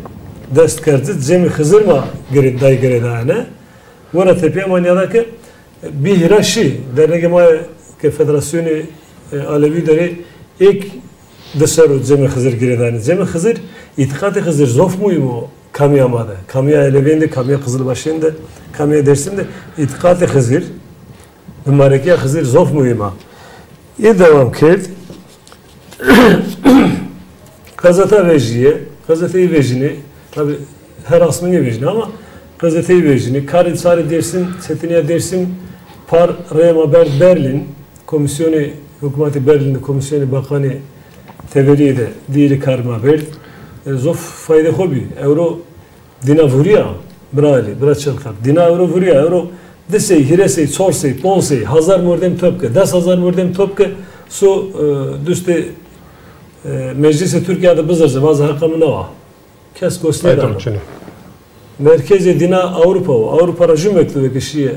C: dest kerdi cemi Xızır ma day giredane vara tepiye manyadaki bir hiraşi dernek ma ke federasyonu Alevi deri ilk dışarı cemi Xızır giredane cemi Xızır itikadi Xızır zof muyum kamiya mada kamiya Alevi'nde kamiya Kızılbaşı'nda kamiya dersinde itikadi Xızır mübarekiye Xızır zof muyum iyi devam kerdi gazeteyi vecini, tabi her asmını vecini ama gazeteyi vecini, Karin Sari dersin, Setiniye dersin, Par Rema Berlin, Komisyonu, Hükümeti Berlin'de Komisyonu Bakanı Teveriye de diğeri karma verdi. Zof fayda hobi, euro dina vuruya, brali, bırak çalkar. Dina euro vuruya, euro Disey, hiresey, çorsey, ponsey, hazar mordem topke, 10,000 mordem topke, su düştü Meclisi Türkiye'de bizarca bazı hakkımı ne var? Kes göster ama. Merkezi dina Avrupa o. Avrupa rejim ekli kişiye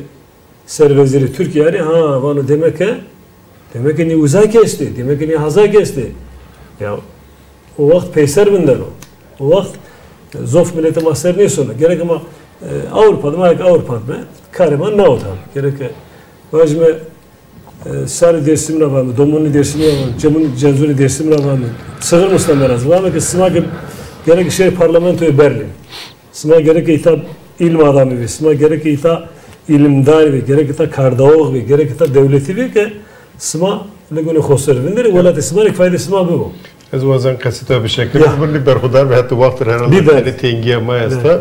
C: servezleri Türkiye'ye ha vanı demek ki ni uzak kesti, demek ki ni hazar kesti. Ya o vakit peyser binden o. O vakit zof milleti mahser ne sonra? Gerek ama Avrupa'da mı? Avrupa'da mı? Kariman ne oldu? Gerek vacime sarı dersimle var mı? Domunu dersimle var mı? Cemun cenzuri dersimle var mı? Sığır mısın biraz? Var mı ki sıma gerek şey parlamentoyu Berlin. Sıma gerek ita ilm adamı ve sıma gerek ita ilimdar ve gerek ita kardağ ve gerek ita devleti ve ki sıma ne günü khosirvindir ve la sıma ne fayda sıma bu.
B: Ez vazan kasıta bir şekilde bunu berhudar ve hatta vaktır herhalde yani tengiye mayasta.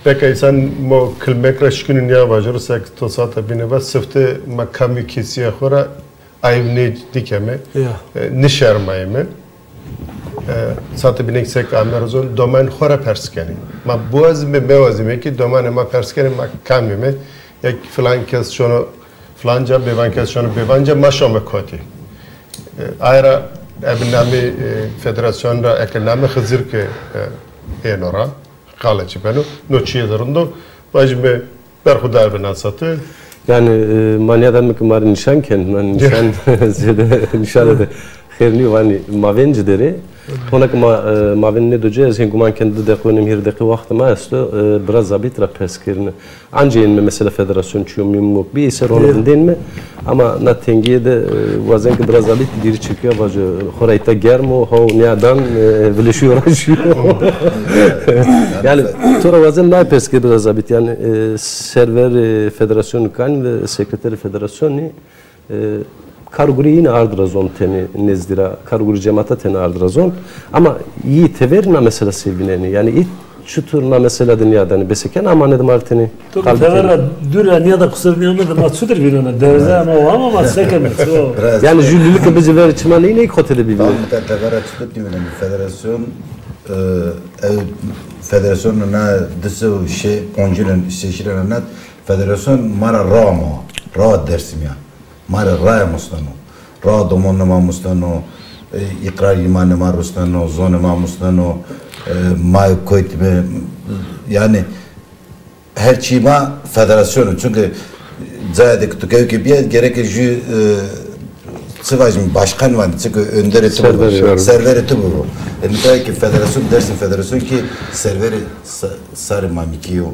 B: Peki insan mo kılmek raşkünün ya bacırsak tosata bine bas sıftı makami kesiye khora ayvne dikeme nişermaye mi? Sate binek sek amerzon domen khora perskeni. Ma boğazime mevazime ki domen ma perskeni ma kamime ya falan kes şunu falanca bevan kes şunu bevanca maşome koti. Ayrı ebnami federasyonda ekonomi hızır ki enora kalıcı benu noçiye zarında vacime berhudar bina satı.
A: Yani manyadan mı kumarı nişanken man nişan de xerni vani mavenci deri honak maven ne doje sen kuman kendi de konem hirdeki vakti ma esto biraz zabit ra peskerini anca inme mesela federasyon çiyom mu bir eser onun değil mi ama na tengiye de vazen ki biraz zabit diri çıkıyor vacı horayta germo ho niyadan birleşiyor yani sonra vazen na peske biraz zabit yani server federasyonu kan ve sekreteri federasyonu karguri yine ardrazon teni nezdira karguri cemaata teni ardrazon ama iyi teverna mesela sevgineni yani it şuturna mesela dünyadan beseken ama ne marteni
C: kalbine dünya niye da kusur niye de matsudur birine derze ama maskemet
A: yani jüllülük bizi ver çman yine hoteli bir
D: tam tevara çıkıp değil mi federasyon federasyonuna dısı şey onculun seçilenler federasyon mara ra dersim ya mara raya mustano ra domonma mustano ikrar imanma mustano zonma mustano may koytme yani her çima federasyonu çünkü zaydek tukev ki bir gerek ju sıvacım başkan var çünkü önder etti server etti bu yani ki federasyon dersin federasyon ki serveri sarı mamikiyo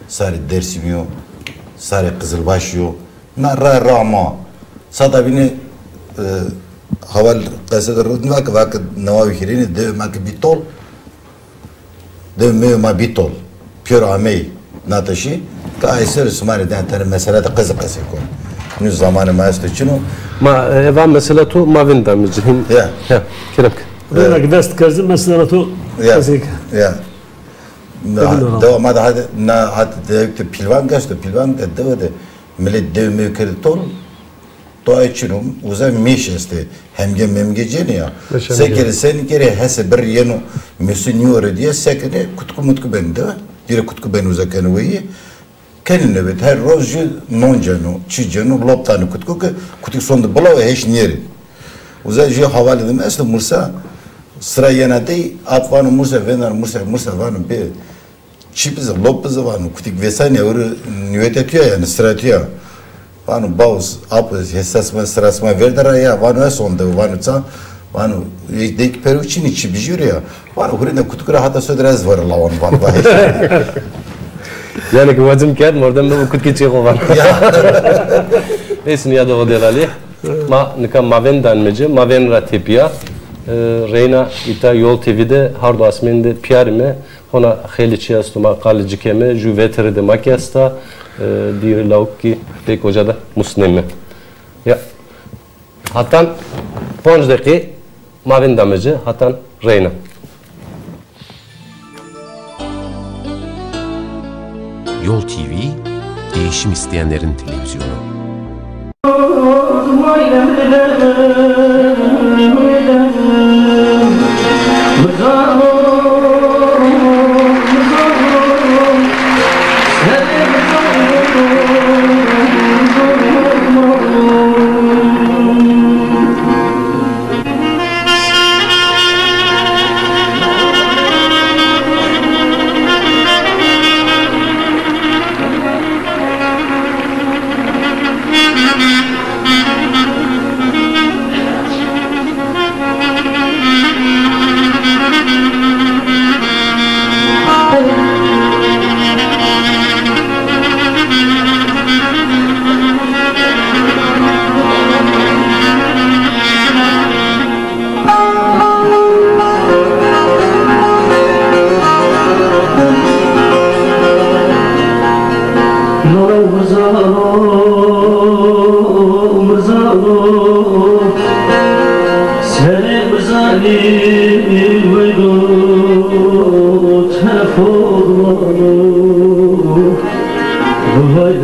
D: sarı dersimiyo sarı kızılbaşyo na rama sada bini haval qasad rudmak vak nawawi hirini de mak bitol de me bitol pür amey natashi ka eser smari den tane mesela da qızı qası ko nu zamanı maestro çino
A: ma eva mesela tu mavin damicin ya kirek
C: Buna gidest kazı mesela tu
D: kasik ya da ma da hadi de pilvan gasto pilvan de millet de me kreditol to içinum uzay miş este memge ceni ya sekere sen kere hese bir yenu mesunyor diye sekere kutku bende dire kutku ben uzakan veyi kendine bet her rozu noncano çicano loptanı kutku sonda bula ve hiç niyeri uzay je havalı dedim aslında Musa sıra yana değil atvanı Musa venar Musa vanı bir çipiz lopuz vanı kutik vesane öyle niyet ediyor yani strateji vanu baus apız hesasma sırasma verdara ya vanu sonda vanu ça vanu dek peruçin içi bijur ya vanu hurina kutkura hatta södrez var lavan vanu
A: yani ki vacım kâd oradan da kutki çıkıyor var neyse ya da o delali ma nikam maven danmece maven ratipya Reyna ita yol TV'de hardo asmende piyarime ona xeli çiyastuma kalıcı keme ju vetere makyasta diri lavki pek hocada musneme ya hatan 5 dakika maven damece hatan Reyna
F: Yol TV değişim isteyenlerin televizyonu.
G: Senin zalim veydut hep olanı Vay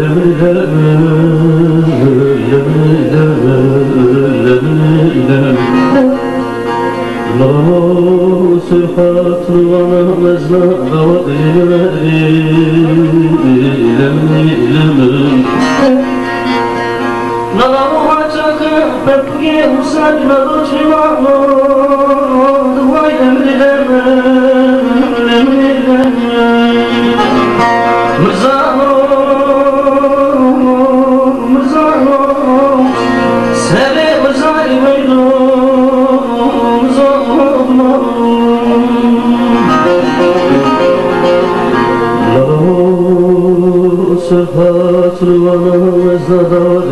G: صفات وانا مزنا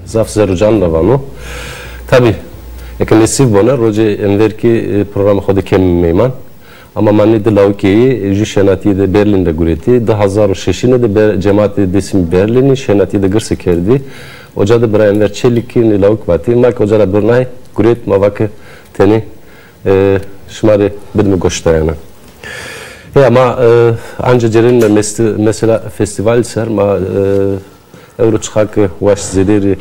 A: Zaf Zerucan Ravano. Tabi, ek nesib bona roje enverki program khodi kem meyman. Ama mani de laukeyi ji şenati de Berlin'de gureti. 2006'ine de cemaati desim Berlin'i şenati de gırsı kerdi. Oca da bira enver çelikini lauk vati. Mak oca da burnay guret mavak teni şmari bidmi goştayana. Ama anca cerin mesela festival ser ma Euroçxak vaş zederi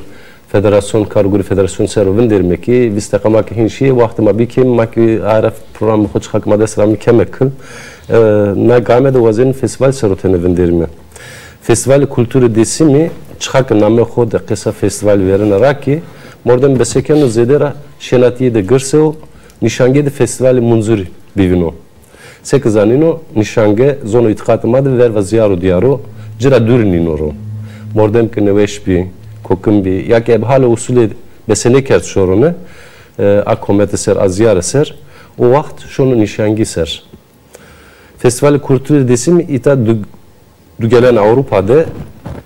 A: Federasyon Karguri Federasyon Serovin dermeki vistaqamak hinşi vaqtma bikim maki araf program xoçxak madesram kemekil na game de wazin festival serotene derme festival kültürü desimi çxak name xod qisa festival verin raki mordem beseken zedera şenati de gırso nişange de festival munzuri bivino sekizanino nişange zono itqatma de ver vaziyaro diaro cira durinino mordem ki neveşbi kokum bi ya ki hala usulü besene kert şorunu akomet ser aziyar ser o vakt şunu nişangi ser festival kültürü desimi ita gelen Avrupa'da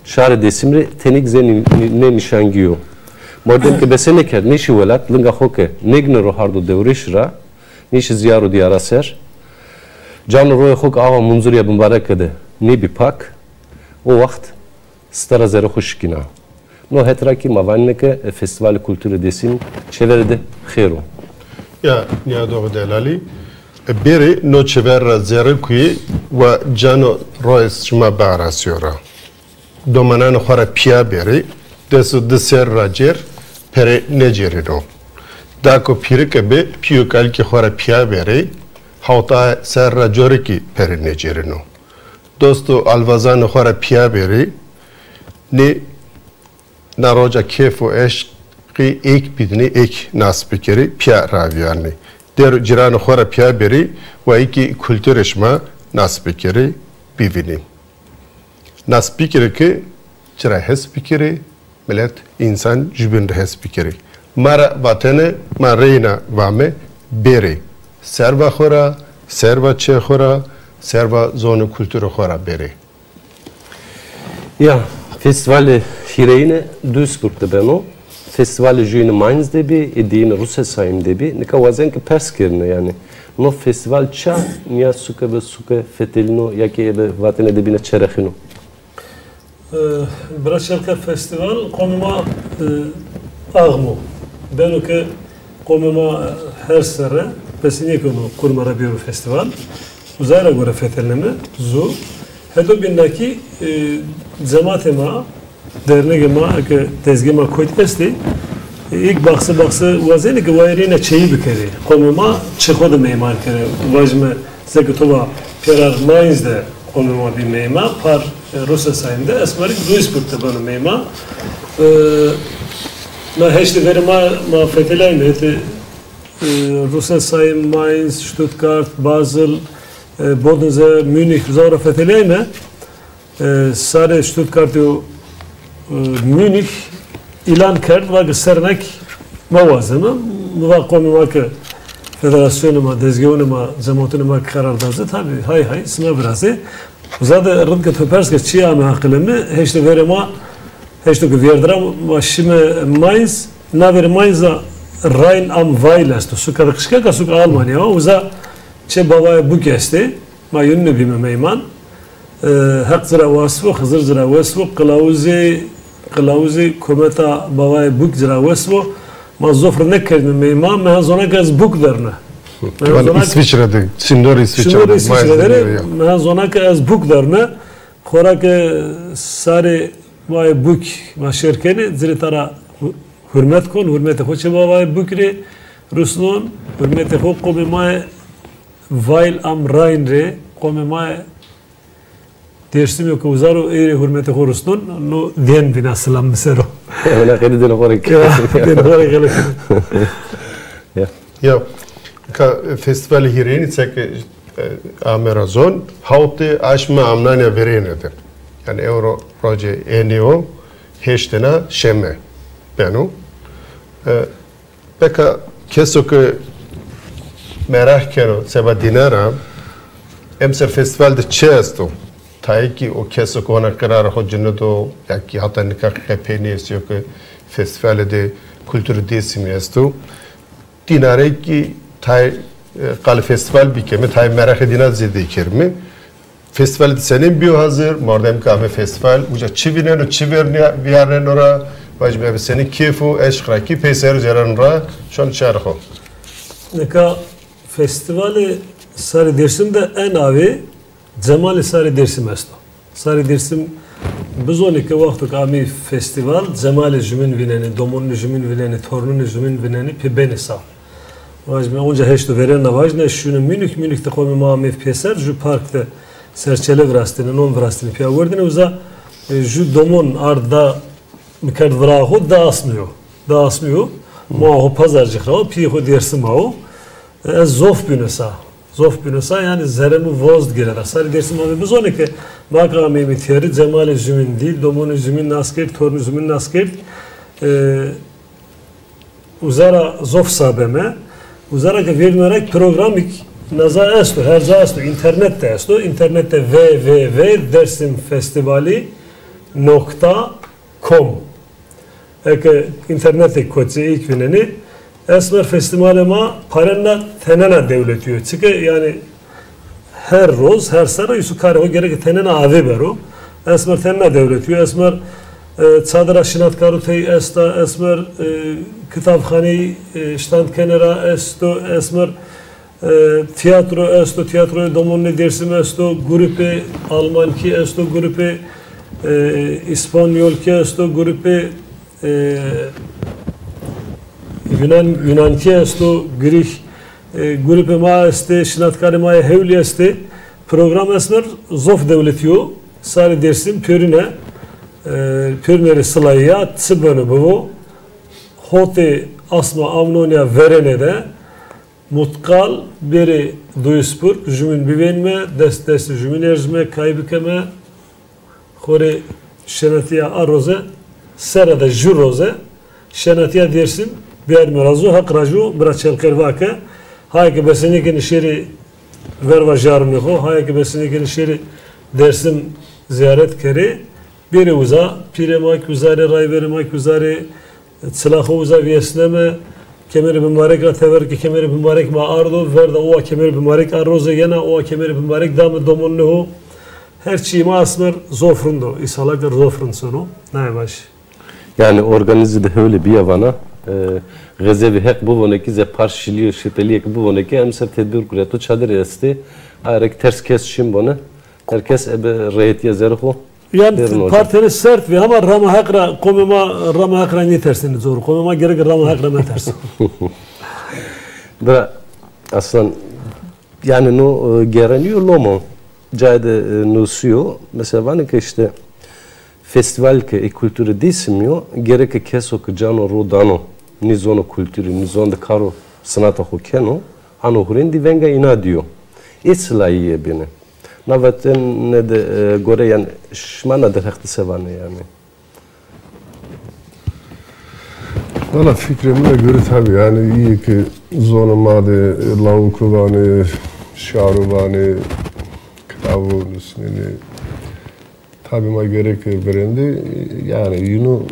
A: şare desimri tenik zen ne nişangiyo mordem ki besene kert nişi velat linga xoke negne rohardo devrişra nişi ziyaru diyara ser can roy xok ava munzuriya mübarek ede ne bir pak o vakt stara zero hoşkina. No hetraki mavaneke festival kültürü desin çevrede xero.
B: Ya niye doğru delali? Biri no çevre zero kuyi ve cano roes şuma bağırasıyora. Domanan xora piya beri desu deser racer pere necerino. Dako pirike be piyo kalki xora piya beri hauta ser racori ki pere necerino. Dosto alvazan xora piya beri ne naroja kefo eşki ek bidni ek nasbikeri piya raviyani. Der ciranı xora piya beri ve iki kültür eşma nasbikeri bivini. Nasbikeri ki cira hesbikeri millet insan jübünde hesbikeri. Mara vatene ma reyna vame beri. Serva xora, serva çe xora, serva zonu kültürü xora beri.
A: Ya festivali Hireyne Duisburg'da ben o. Festivali Jüyne Mainz debi, ediyine Rusesheim debi. Nika vazen ki perskerine yani. No festival ça niya suke ve suke fetelino ya ki ebe vatene debine çerexino.
C: Braşelka festival komuma ağmo. Ben o ki komuma her sene pesinye konu kurmara bir festival. Uzayla göre fetelneme zu. Hedo bindaki cemaatema derneğima ki tezgima koyt esti ilk baksı vazeni ki vayrine çeyi bükeri komuma çıkodu meyman kere vajme zekutova perar Mainz'de komuma bir meyma par Rusesheim'de esmerik Duisburg'da bana meyma na heşte verima ma fetelayım heti Rusesheim, Mainz, Stuttgart, Basel, Bodense, Münih, zora fetelayım sare Stuttgart Münih ilan kert ve sernek mavazını ve komuma ki federasyonuma, dezgahınıma, cemaatınıma karardazı tabi hay sınav birazı. Zaten rıdkı töperske çiğame akılımı heşte verema heşte ki verdiram ve şimdi Mainz na ver Mainz'a Rhein am Weil est su kadakışka ka su Almanya o za çe babaya bu kesti ma yünlü bir meyman hak zira vasfı hızır zira vasfı kılavuzi kometa babaya buk zira vasfı ma zofr ne kelime meyman ma zona gaz buk derine
B: Ben İsviçre'de, Sindor İsviçre'de.
C: Ma zona gaz buk derine xora ke sare babaya buk ma şirkeni zira tara hürmet kon, hürmeti hoşe babaya bukri Ruslun, hürmeti hoş komemaya Weil am Rhein re, komemaya dersim yok uzaro hürmeti Ruslun, no diyen bina selam mesero.
A: Ona kedi dene korik.
C: Dene korik hele.
B: Ya, ka festivali Hireyni çek Amerazon, hauti aşma amnanya verenedir. Yani Euro proje eneo, heştena şeme. Benu. Peka keso ki merak keno seba dinaram emser festivalde çesto. Taiki o keso kona karar hocunu do ya ki hatta nikah kepeni istiyor ki festivalde kültürü desimi esto. Dinare ki tay kal festival bir kemi tay merak edina zede kermi. Festivalde senin bir hazır mardem kahve festival uca çivinen o çiverni biaren ora vajbe senin kefu eşkra ki peser jaran ra şon çarxo.
C: Neka festivali Sarı Dersim'de en avi Cemali Sarı Dersim esto. Sarı Dersim biz 12 vakti kami festival Cemali Jümin vineni, Domunlu Jümin vineni, Tornunu Jümin vineni pibeni sağ. Vajme onca heşto veren vajne şunu minik de komi mami peser ju parkta serçele vrastini, non vrastini piya vardini uza ju domun arda mikard vraho da asmıyor. Maho pazarcık rao piho dersim ao. Zof bünesa. Zof bünesa yani zeremi vozd girer. Sarı dersim abi biz 12 makami mitiyari Cemali Jümin değil, Domunu Jümin nasker, Tornu Jümin nasker. Uzara zof sabeme. Uzara ki vermerek programik naza esto, her za esto, internette esto. İnternette www.dersimfestivali.com Eke internette kodsi ilk vineni Esmer festivalema parenna tenena devletiyor. Çünkü yani her roz, her sara yusu kariho gerek tenena avi bero. Esmer tenena devletiyor. Esmer çadıra şinatkaru tey esta, esmer kitapkhane stand kenara esto, esmer tiyatro esto, tiyatroyu domunlu dersim esto, grupe Almanki esto, grupe İspanyolki esto, grupe Yunanki esto, Grek grupe ma este, şinatkari ma hevli este, program esmer zof devletiyor, Sarı Dersim pörüne, pörüneri sılaya, tıbönü bu, hote asma amnonia verene de, mutkal beri duyuspur, jümin bivenme, dest jümin erzme, kaybükeme, Kore şenatiya arroze, serada jurroze, şenatiya dersim, biar merazu, hak raju, bıraçel kervake, hayki besinikin şeri verva jarmniho, hayki besinikin şeri dersim ziyaret kere, biri uza, pire mak uzare, rayveri mak uzare, silahı uza viyesneme, kemeri mübarek la tever ki kemeri mübarek ma ardo, verda oa kemeri mübarek arroze yena, oa kemeri mübarek damı domunluhu, her çiğma asmer zofrundo, isalaklar zofrun sonu, ne baş?
A: Yani organizede öyle bir yavana, Gazevi hep bu voneki ze parşiliyor, şüpheliye ki bu voneki hem ser tedbir kuretu çadır esti, ayrık ters kes şim bana, herkes ebe reyet yazarı
C: Yani partinin sert ve ama rama hakra, komema rama hakra ne tersini zor, komema gerek rama hakra ne tersin.
A: Da aslan yani no gereniyor lomo, cayde nusuyor, mesela var ki işte festival ke e kültürü dismiyor, gerek keso ki cano rodano, nizono kültürü, nizonda karo sanata hokeno, ano hurendi venga ina diyor. Islahiye beni. Navaten ne de gore yani şmana da haklı sevane yani.
E: Valla fikrime göre tabii yani iyi ki zonamade, lavukuvane, şaruvane, kitabın ismini tabima gerek verendi yani yunu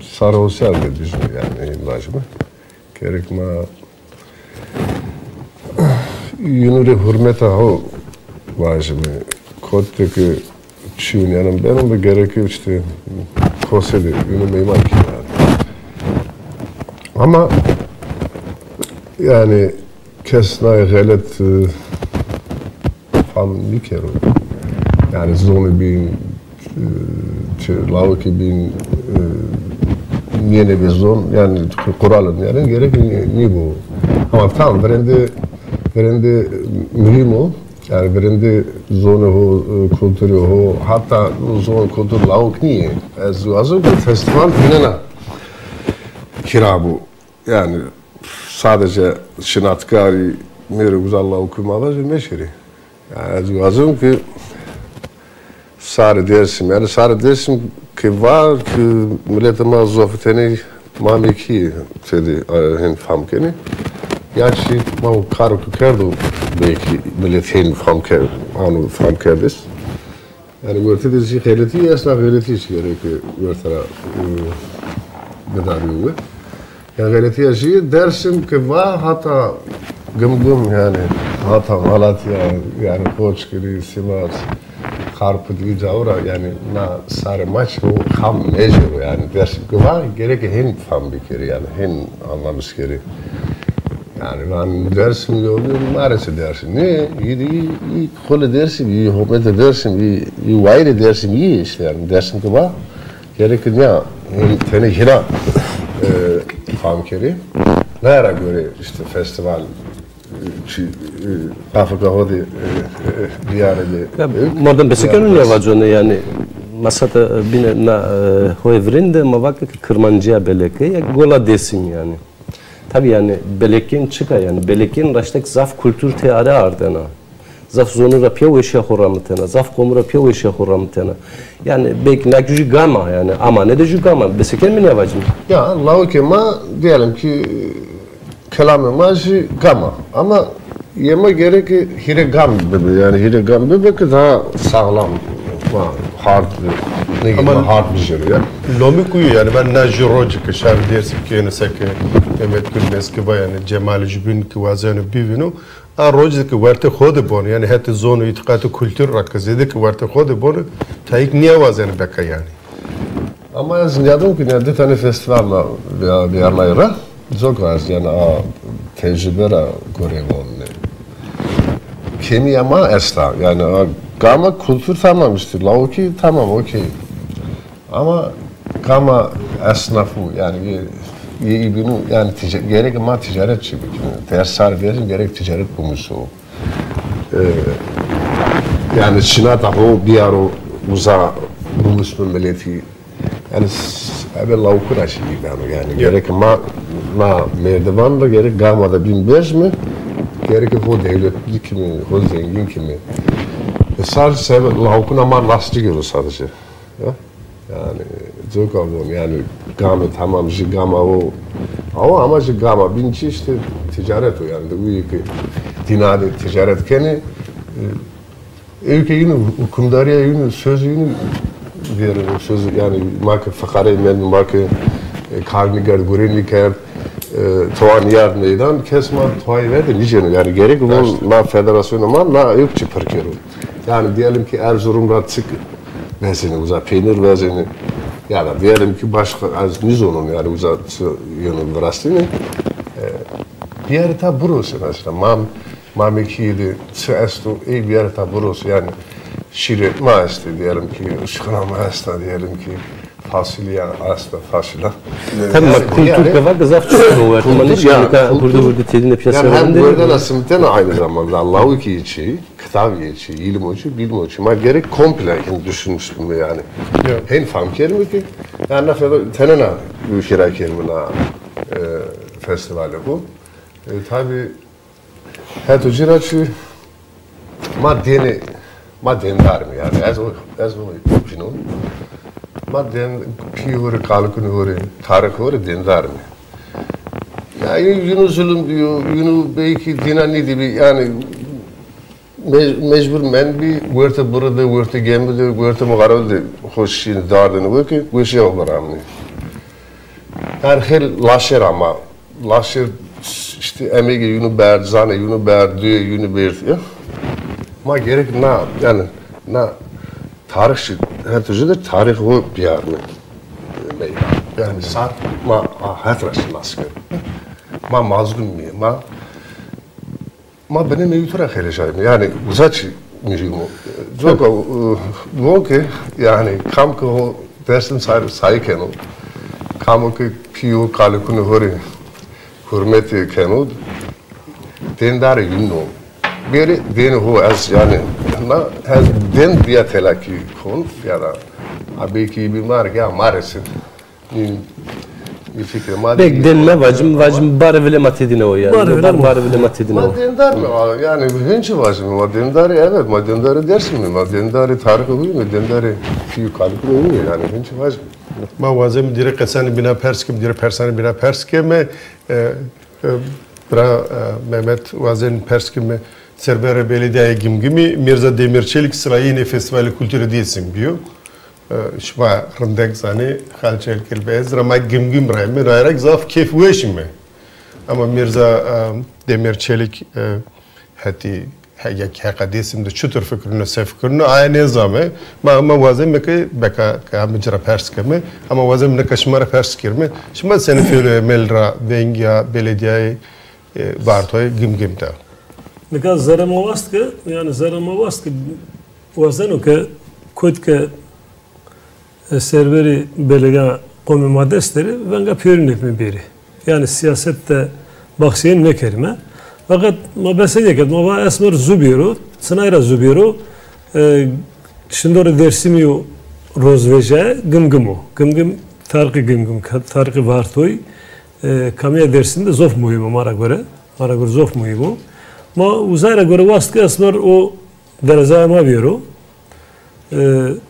E: sarhoşlar da düşünüyor yani başıma gerek ma yunu re hürmete ho başıma kotteki çün yani benim de gerek işte kosedi yunu meyman ki ama yani kesnay galet fam nikero yani zone bin lavaki bin yeni bir zon yani kuralım yani gerek ni bu ama tam verende mühim o yani verende zone ho kültürü ho hatta zone kültür lavak niye az bir festival binena kira bu yani sadece şinatkari meri güzel lavak kumalar meşhuri yani azım ki Sarı Dersim yani Sarı Dersim ki var ki milletime zofeteni mamiki dedi hen famkeni Gerçi bu karı kerdu belki milletin fam kerdis. Yani örtede zih geleti asla geleti iş gerekiyor örtera bedarıyor. Yani geleti yaşı dersim ki hata gım yani hata Malatya yani Koç gibi Sivas Karpı gibi Cavra yani na sarı maç o ham mecbur yani dersim ki gerek hem fam bir kere yani hem anlamış kere. Yani ben dersim oluyor maalesef dersim ne iyi kolu dersim iyi hükümet dersim iyi vayre dersim iyi işte yani dersim ki gerek ne tane hira famkeri nere göre işte festival Afrika hodi diyarede
A: modern besekanın ne vaconu yani masada bine na hoevrinde mavak kırmancıya beleke ya gola desim yani. Tabii yani belekin çıka yani belekin raştek zaf kültür teare ardena. Zaf zonu rapya ve şahoramtena, zaf komu rapya ve şahoramtena. Yani belki ne gücü gama yani ama ne de gücü gama. Beseken mi ne vacım?
E: Ya lavukema diyelim ki kelamı maji gama ama yeme gerek hire gam bebe yani hire gam bebe ki daha sağlam hard ne gibi hard bir şey ya.
B: Lomikuyu yani ben najirojik şer dersim ki yani seke Mehmet Gülmez ki yani Cemal Jibin ki vazanı bivinu a rojik ki varte khode bon yani hatta zonu itikatı kültür rakazede ki varte khode bon tayik niye vazanı beka yani.
E: Ama ya ziyadın ki ne tane festivalda bir yerlere çok az yani tecrübera görevon kemi ama esna yani gama kültür tamam işte lauki tamam okey ama gama esnafı yani iyi bunu yani gerek ama ticaret gibi ders sarfiyatın gerek ticaret bulmuşu yani Çin'e da o bir ara uza bulmuş milleti yani evvel laukur aşı yani gerek ama merdivanla gerek gamada 1500 mi gerek o devletli kimi o zengin kimi sadece laukun ama lastik olur sadece ya yani çok avlum yani gama tamam gama o ama gama binci işte ticaret o yani bu iki dinade ticaret keni ülkenin hükümdarıya sözünü verir söz yani marka fakare men marka karnigar gurenliker toğan yar meydan kesma toğay verdi nice yani gerek bu na federasyon ama na yok çıparkero yani diyelim ki Erzurum'da çık vezini uza peynir vezini ya da diyelim ki başka az nizonun yani uza yönü vrastini bir yere ta burası mesela mamekiydi esto bir yere ta burası yani şiret maeste diyelim ki şıkına maeste diyelim ki fasulye asla fasulye.
A: Tabii kültür kava gazaf çıkıyor var. Kullanış yani burada tedine piyasa
E: yani hem burada nasılten aynı zamanda Allah'u ki içi, kitap içi, ilim içi, bilim içi. Ma gerek komple düşünmüştüm yani. Hem famker mi ki? Yani tenena bu şira kelimena festivali bu. Tabii her tüccarçı ma dendar mı yani? Az o opinion. Madden piyore kalkın hore, tarık hore dendar mı? Yani Yunus'un diyor, Yunus belki dinani gibi yani mecbur men bir verte burada, verte gemide, verte mugarabde hoşin dardını var ki bu şey olur amni. Yani her laşer ama laşer işte emeği Yunus berzane, Yunus berdiyor, Yunus berdiyor. Ma gerek na yani na tarihçi her türlü de tarih o bir yer mi? Yani saat ma hatraş maske. Ma mazlum mi? Ma benim neyutura xelejayım. Yani uzaç müziğim. Çok bu ki yani kam ki o dersin sayken o kam ki piyo kalkunu hori hürmeti kenu dendar yunno. Biri deni ho az yani na az den diye telaki kon ya da abi ki bir mar ya maalesef bir fikir madde.
A: Bek denme vacım bar bile matedine o yani. Bar bile matedine o.
E: Madendar mı? Yani hiç vacım madendar evet madendar dersin mi? Madendar tarih oluyor mu? Madendar fiyu kalıp oluyor yani hiç vacım.
B: Ma vazem dire qesani bina pers kim dire persani bina pers ke me Bra Mehmet Vazen Perskimi Serbere Belediye Gimgimi Mirza Demirçelik Sırayine Festivali Kültürü diyesin biyo. Şma rındek zani halçel kelbez rama gimgim rahmi rayrak zaf keyf veşimi. Ama Mirza Demirçelik hati yak hakadesim de çutur fikrine sefkrine aynı zamı ama vazen meke beka kamcra perskimi ama vazen ne kaşmara perskirme. Şma seni föle melra vengia belediye Bartoy gimgimta.
C: Neka zaramovast ke yani zaramovast ke vazen o ke kod ke serveri belediye komi madesteri venga piyorinek mi biri. Yani siyasette baksiyen ne kelime. Fakat ma beseye ke ma esmer zubiro, sınayra zubiro şimdi orada dersimiyo rozveje gımgımo. Gımgım tarqı gımgım tarqı vartoy kamiye dersinde zof muhimu mara göre zof muhimu. Ma uzayra göre vast ke esmer o dereceye ma biro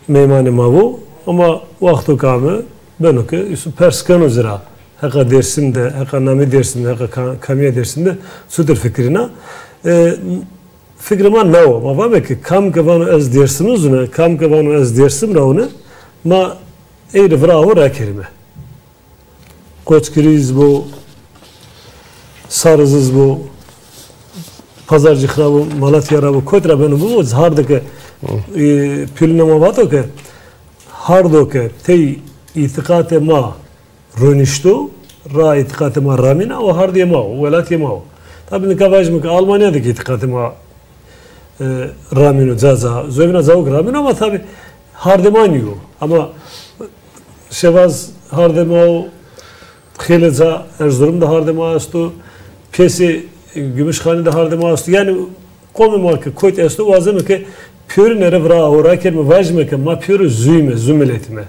C: meymane mavu ama vaktu kamı ben o ki perskano zira. Haka dersinde, haka nami dersinde, haka kamiye dersinde sudur fikrine. Fikrima ne o? Ma vame ki kam kavano ez dersimiz ne, kam kavano ez dersim raune, ma eğri vrao rakerime. Koçkiriz bu, sarızız bu, pazarcı bu, Malatyara bu, koytra beni bu, hardı ki pülünema vato ki, hardo ki, tey itikate ma, Rönüştü, ra itikatıma ramina o hardiyema o, velatiyema o. Tabii ne kavajım ki Almanya'daki itikatıma ramino zaza, zövüne zavuk ramino ama tabii hardiman yok. Ama şevaz hardima o, Xeleza Erzurum'da hardima astı, Pesi Gümüşhane'de hardima astı. Yani komima ki koyt astı vazım ki pürü nere vra ora kelime vajme ki ma pürü züyme, zümeletime.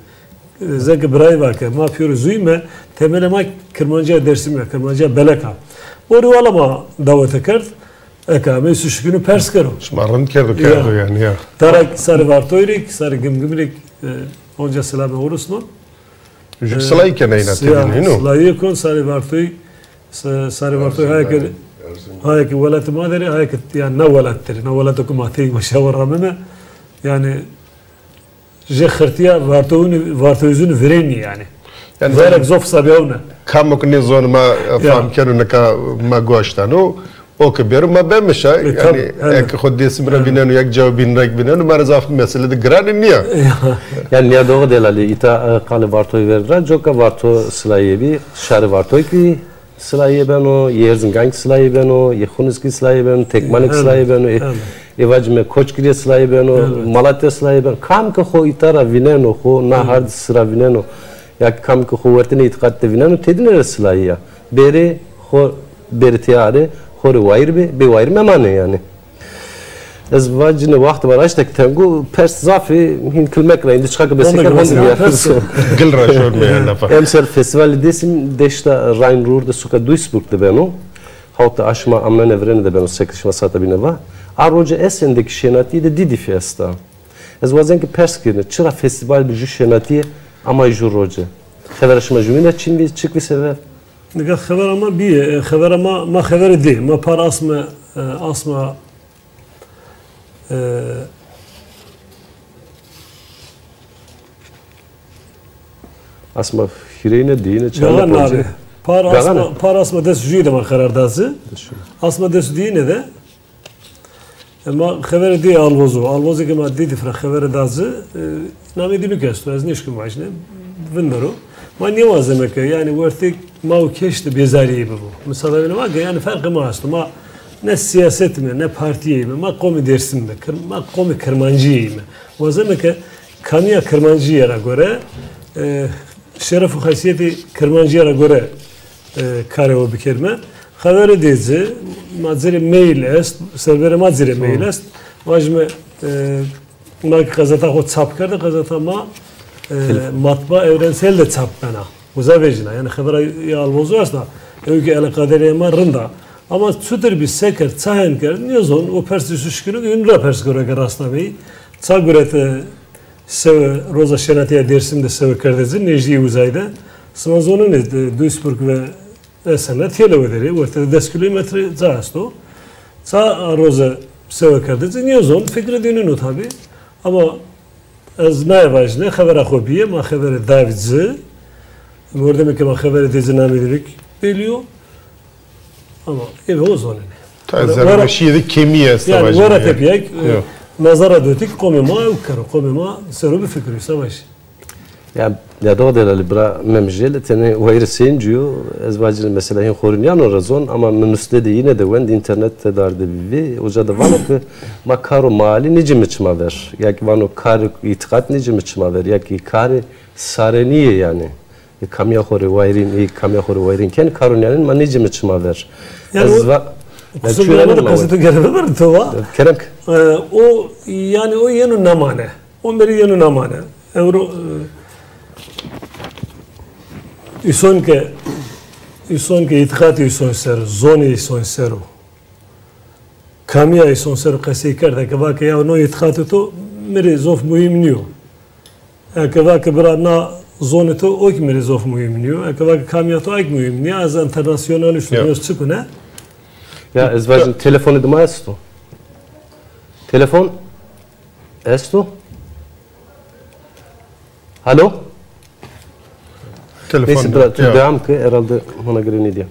C: Zeki biray var ki ma piyuru zuyme temele ma Kırmancıya dersime, Kırmancıya beleka. Oru alama davete kert, ekame suşkunu pers kero.
B: Şmarın kerdo yani ya.
C: Tarak sarı vartoyrik, sarı gımgımlik onca selamı orusma.
B: Sılayı keneyna tebini no.
C: Sılayı kon sarı vartoy hayki velat maderi hayki yani ne velatteri, ne velat kumati meşavar rameme yani Jehirtiya vartoyuzunu vereni yani. Yani verek zof sabiyona.
B: Kamok ne zon ma fam kenu ne ka ma goştanu o keber ma bemişa yani ek xoddesim rabinenu yak cevabin rak binenu marzaf mesele de gran niya.
A: Yani niya doğru delali ita kale vartoy verra joka varto slayebi şari vartoy ki slaye beno yerzin gang slaye beno yexuniski slaye beno tekmanik slaye beno evacme koçkiriye slaye beno Malatya slaye beno kam ke xo itara vineno xo na hard sıra vineno ya kam ke xo vertine itikatte vineno tedinere slaye ya beri xo bertiyare xo be wayr memane yani ez vacine vaxt var açtık tengu pers zafi hin kilmek ra indi çıkak beseker hondu ya
B: gil raşor me lafa
A: emser festival desim deşta Rhein-Ruhr'da suka Duisburg'da beno hatta aşma ammen evreni de beno sekişma sata bineva Arroja Essen'deki şenatiye de Didi Festa. Ez vazen ki perskirne çıra festival bir şenatiye ama jurroja. Xever aşma jumine çin bir çık bir sever.
C: Nika xever ama bir xever ama ma xever de ma par asma
A: asma hireyne diyine çarla proje.
C: Par asma des jüyde ma karardazı. Asma des diyine de ama xever de alvozu ki ma didi fra xever dazı nami dinu kestu az nişkim başne vindaro. Ma niye malzeme ki yani vertik ma o keşti bezariye bu. Mesela benim var yani farkı mı astı ma ne siyaset mi ne partiye mi ma komi dersim mi ma komi Kırmancıye mi. Malzeme ki kamiya Kırmancıya'ya göre şeref ve haysiyeti Kırmancıya'ya göre kare o bir kelime. Xever dizi mazire mail est servere mazire mail est vajme ma gazeta xo çap kardı gazeta ma matbaa evrensel de çap bana uzavejna yani xever ya alvozu asla öyle ele kaderiye ma rında ama sütür bir seker çahen kar niyozon o persi şuşkunu ünra pers göre rastlamayı ça görete sev roza şenatiye dersimde sev kardezi Necdi Uzay'da Smazon'un Duisburg ve Mesela televederi, ortada 10 kilometre zasto. Sa roza seve kardezi, niye zon fikri dininu tabi. Ama az ne vajne, habere xobiye, ma habere Davidzi. Orada mi ki ma habere dezinamilik biliyor. Ama ev o zon.
B: Tazer şeyde kemiğe savaşı.
C: Yani vara tepiyek, nazara dötük, komema ukkarı, komema serubi fikri savaş.
A: Ya da o delali bra memjele tene vayresin diyor ezvacın mesela hin xorinyan o razon ama menüste de yine de vend internette dardı bir oca da var ki makaro mali nice mi çıma ver ya ki vano kar itikat nice mi çıma ver ya ki kar sareniye yani kamya xori vayrin ken karunyanın ma nice mi çıma ver
C: kusur bilamadı kasıtı gerebe var tova
A: kerem
C: o yani o yenu namane o beri yenu namane euro İson ke itikati ison ser, zoni ison seru. Kamya ison seru kasiy karda ke vake ya no itikati to meri zof muhim niyo. Ke vake bira na zoni to ok meri zof muhim niyo. Ke vake kamya to ok muhim niyo. Az internasyonel işliyoruz çıkına.
A: Ya ezvacın telefonu da mı esto? Telefon? Esto? Alo? Neyse biraz devam ki herhalde ona göre ne diyor?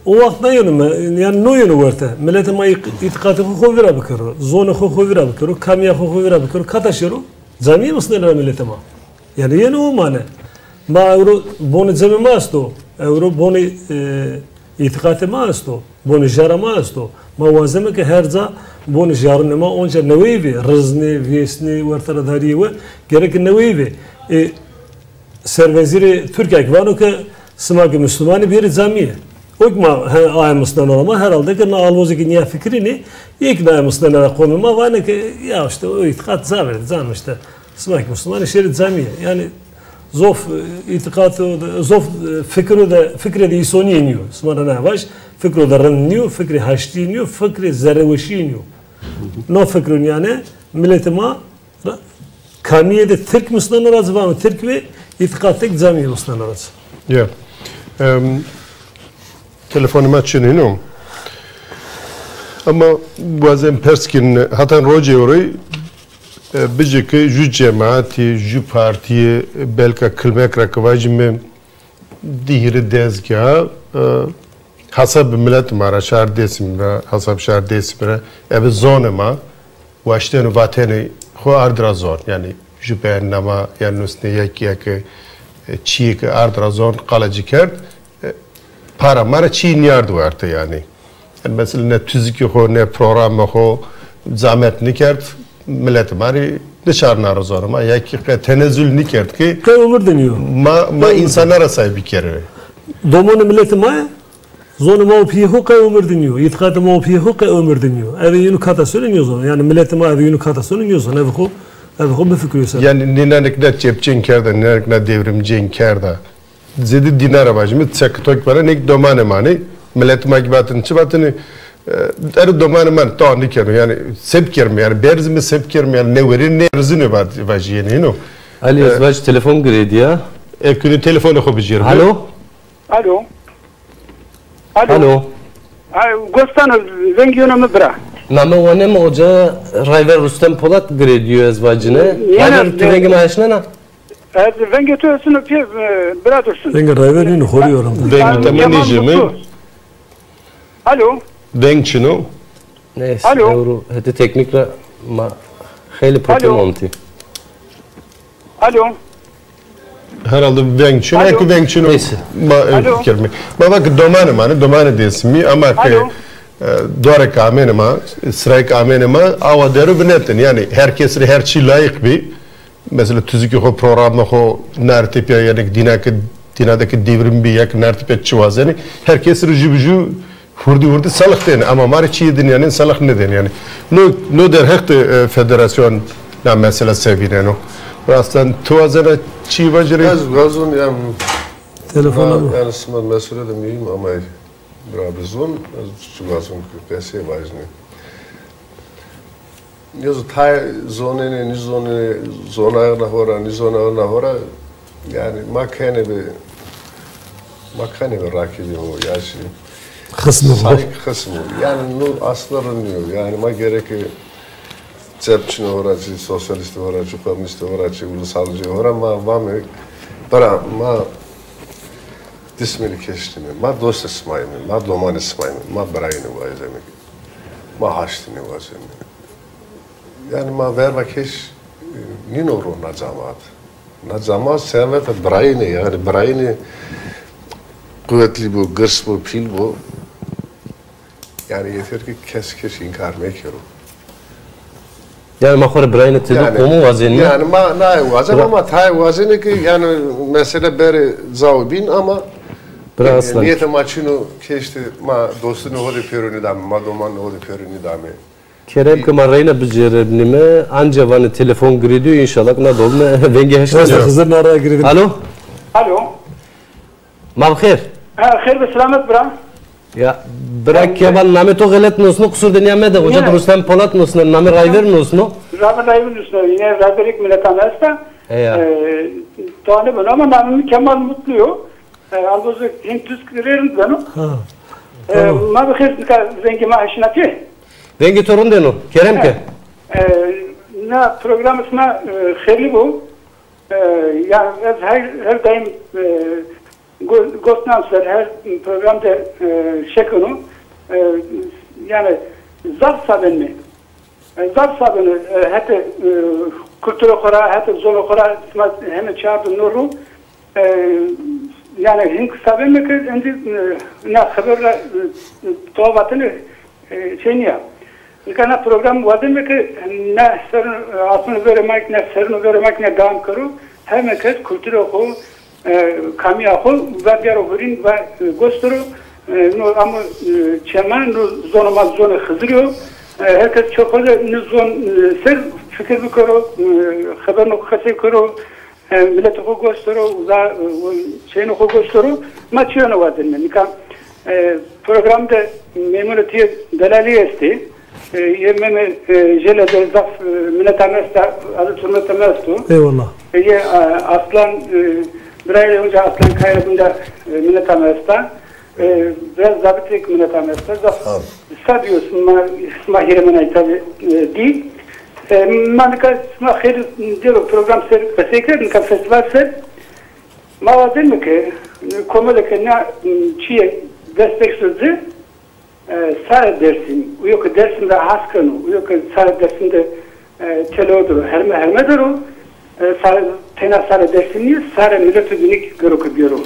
C: O vakit ne yönü yani ne yönü vardı? Millete ma itikatı xovira bikaro, zonu xovira bikaro, kamya xovira bikaro, kataşiro. Zamiye misin ne millete ma? Yani yeni o mane. Ma euro boni zemi ma asto, euro boni itikatı ma asto, boni jara ma asto. Ma vazeme ki her za boni jarın ma onca nevivi, rızne, vesne, vartara dariye ve gerek nevivi. Serveziri Türkiye kvanı ki smaki Müslümani bir zamiye. Okma ay Müslüman olma herhalde ki na almozu ki niye fikrini ilk na Müslümanlara konulma var ki ya işte o itikat zaver zam işte smaki Müslüman şerit zamiye. Yani zof itikatı zof fikri de isoni iniyor. Smara ne baş fikri de renniyor, fikri haşti iniyor, fikri zerreveşi iniyor. No fikrin yani milletime kamiyede Türk Müslümanlar azvamı Türk ve İtikattaki zamiye Müslümanlar arası.
B: Ya. Telefonum açınıyorum. Ama bazen perskin hatan roje orayı biceki jü cemaati, jü partiye belki kılmak rakıvacımı dihiri dezgah hasab millet mara şar desimra hasab şar desimra ev zonema vaştenu vateni xo ardra zor yani jü bernama yani üstüne yeki çiğ ardra zor kalıcı kert para mara çiğ niyardı vardı yani. Yani mesela ne tüzükü xo ne programı xo zahmet nikert millet mari dışarına zor ama yeki tenezzül nikert ki
C: Kay ömür deniyor.
B: ma insanlara sahip bir kere.
C: Domonu milleti ma zonu ma opiyehu kay ömür deniyor. İtikadı ma opiyehu kay ömür deniyor. Evi yunu kata söyleniyor zonu. Yani milleti ma evi yunu kata söyleniyor zonu. Evi xo bir fikri yusar.
B: Yani nenek çepçen kerda, nenek devrimcen kerda. Zedi dinar bacımı çakıtok para nek domane mani millet magibatın çıbatını er domane man ta niker yani sepker mi yani berzimi sepker mi yani ne verir ne rzını var vajiyeni no.
A: Ali ezvaj telefon gredi ya.
B: Ekünü telefonu xobijir.
A: Alo.
H: Alo.
A: Alo.
H: Gostano zengiyona mı bıra?
A: Nama wane mi hoca Rayver Rustem Polat grediyor ezvacını. Yani tüvengi maaşına na?
H: Vengi tüvesini bıra dursun.
C: Vengi Rayver yunu koruyorum.
B: Vengi temenijimi.
H: Alo.
B: Vengçino.
A: Neyse.
H: Alo.
A: Euro hedi teknikle ma xeyli problem oldu.
H: Alo.
B: Herhalde vengçino.
H: Alo.
B: Eki vengçino.
A: Neyse.
H: Alo.
B: Kermi. Ma bak domane mani domane desmi ama ki doğru kamenema, sıray kamenema ava deru binetin yani herkesine her şey layık bir mesela tüzükü o programda o nertip ya yani dinadaki devrim bir yak nertip çuvazeni herkes rücübücü hurdi salık den ama mari çiğdin yani salık neden yani no der hekti federasyon na mesela sevinen o aslında tuvazena çivacırı
E: Gazon yani
C: Telefona mı?
E: yani smad mesele de mühim ama Brabazon, Gazon kese važne. Jezu taj zone ni zona nahora, ni zona nahora, yani ma kene bi makane ve rakibi o yaşı.
C: Kısmı bu.
E: Kısmı. Yani nu aslanıyor. Yani ma gereki cepçine uğraşı, sosyalist uğraşı, komünist uğraşı, ulusalcı uğraşı ama vami bara ma dismini keştimi, ma dost ismaymi, ma doman ismaymi, ma brayini vazemi, ma haştini vazemi. Yani ma verma keş ninoru nazamat. Nazamat servet brayini yani brayini kuvvetli bu, gırs bu, pil bu. Yani yeter ki kes inkar mekiyorum.
A: Yani mahore brayne tedok mu vazeni?
E: Yani ma nay vazen ama tay vazeni ki yani mesela beri zavbin ama niyete maçını keşti ma dostunu hodi peruni dami, ma domanı hodi peruni dami.
A: Kerem ki marayna bicerebnime anca vanı telefon giriyor inşallah na dolma venge heşte.
C: Hızır naraya girdim.
A: Alo?
H: Alo.
A: Mabkhair.
H: Khair ve selamet bra.
A: Ya bırak Kemal name to galet nosno kusur dünya mede hoca Rustem Polat nosno name rayver nosno.
H: Rayver nosno yine Raberik miletanesta. Tane ben ama namım Kemal Mutlu'yu. Albozu hintüz kirerim benim. Ma bir kez zengi maaşınati.
A: Vengi torun deno. Kerem ke.
H: Na program isma xeyli bu. Yani her daim Gostnanslar her programda şekonu yani zaf sabını hatta kültür okura hatta zor okura hem çağırdı nuru yani hink sabını ki indi ne haberle tovatını şeyniya nikana program vadın ki ne ser aslında vermek ne serini vermek ne devam kuru hem kez kültür oku kamya hol ve diğer okulun ve gösteri no ama çemen no zonamaz zonu hızlıyor herkes çok fazla no zon ser fikir bükürü haber no kası kuru millet oku gösteri ve şeyin oku gösteri maçıyor vardır nikam programda memuriyet delali esti yememe jelede zaf millet amesta adı turmet amestu
C: eyvallah
H: ye aslan Buraya önce aslan kaybında millet amesta, biraz zabitlik millet amesta, sabiyorsun mahiremine tabi değil. Manika mahir diyor program ser pesekler, nika festival ser. Mavazin mi ki komode ki ne çiğ destek sözü sarı dersin, uyuk dersinde haskını, uyuk sarı dersinde telodur, hermedir o. Tena sarı dersini sarı milleti dünik görük büro.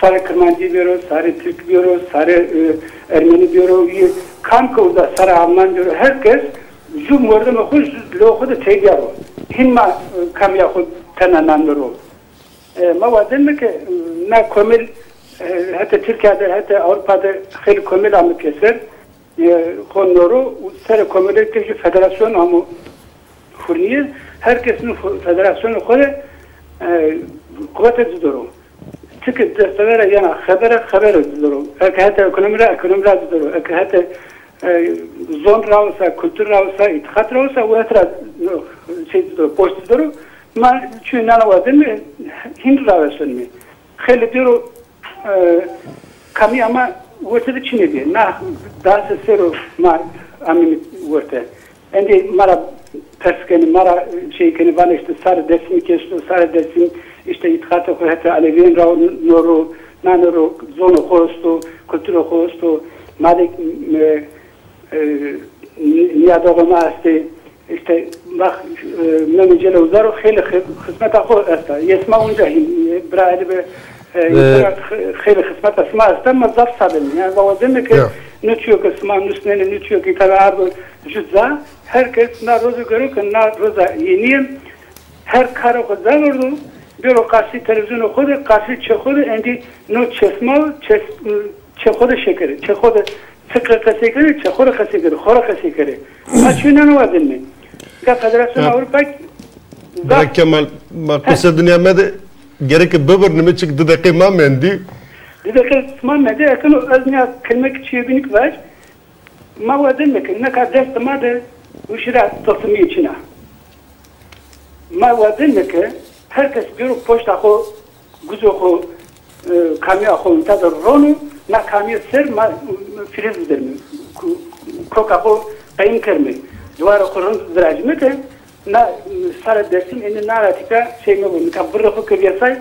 H: Sarı Kırmancı büro, sarı Türk büro, sarı Ermeni büro, Kankav'da sarı Alman büro. Herkes Cumhur'da mı hoş loğuda teyyarı. Himma kamya khud tenanandırı. Mavadın mı ki ne komil hatta Türkiye'de hatta Avrupa'da khil komil amı keser. Konnoru sarı komillik federasyon amı furniye. Herkesin federasyonu koyuyor, kuvvet ediyor. Çünkü destekler yana haber ediyor. Hatta ekonomiler ediyor. Hatta zon rağısa, kültür rağısa, ittihat rağısa, o hatta şey ediyor, post ediyor. Ma çünkü ne var değil mi? Hindu rağısa mı? Xeyli diyor, kami ama ortada Çin'e diyor. Na daha sesero ma amin ortada. Endi mara Perskeni mara şeykeni var işte sarı dersimi kesti sarı dersim işte ittihatı hatta Aleviyen noru nanoru zonu kostu kültürü kostu madik niyadogma asti işte bak memecele uzaro khili hizmet akho asta yesma unja brali be khili hizmet asma asta mazaf sabin yani bavazem ki nüçüyor kısma nüsnene nüçüyor ki tabi cüzza herkes na rozu görüyor ki na roza yeniyim her karo kadar vurdu bir o karşı televizyonu koydu karşı çekodu endi no çesma çekodu şekeri çekodu sıkı kasekeri çekodu kasekeri khora kasekeri açınan var değil mi? Ka Federasyon Avrupa
B: Bırak Kemal makbuse dünyamede gerek beber nime çıktı da kıyma mendi
H: Didek mendi akın aznya kelmek çiğbinik var ma var değil mi? Ne kadar destemade Uşira toplum içine. Ma var değil mi ki herkes bir poşta ko güzel ko kamya xonta da ronu na kamya ser ma friz dermi koka ko kayın kermi duvara kurun ziracmete na sara dersin eni naratika şey mi bu mutabbır ko kıyasay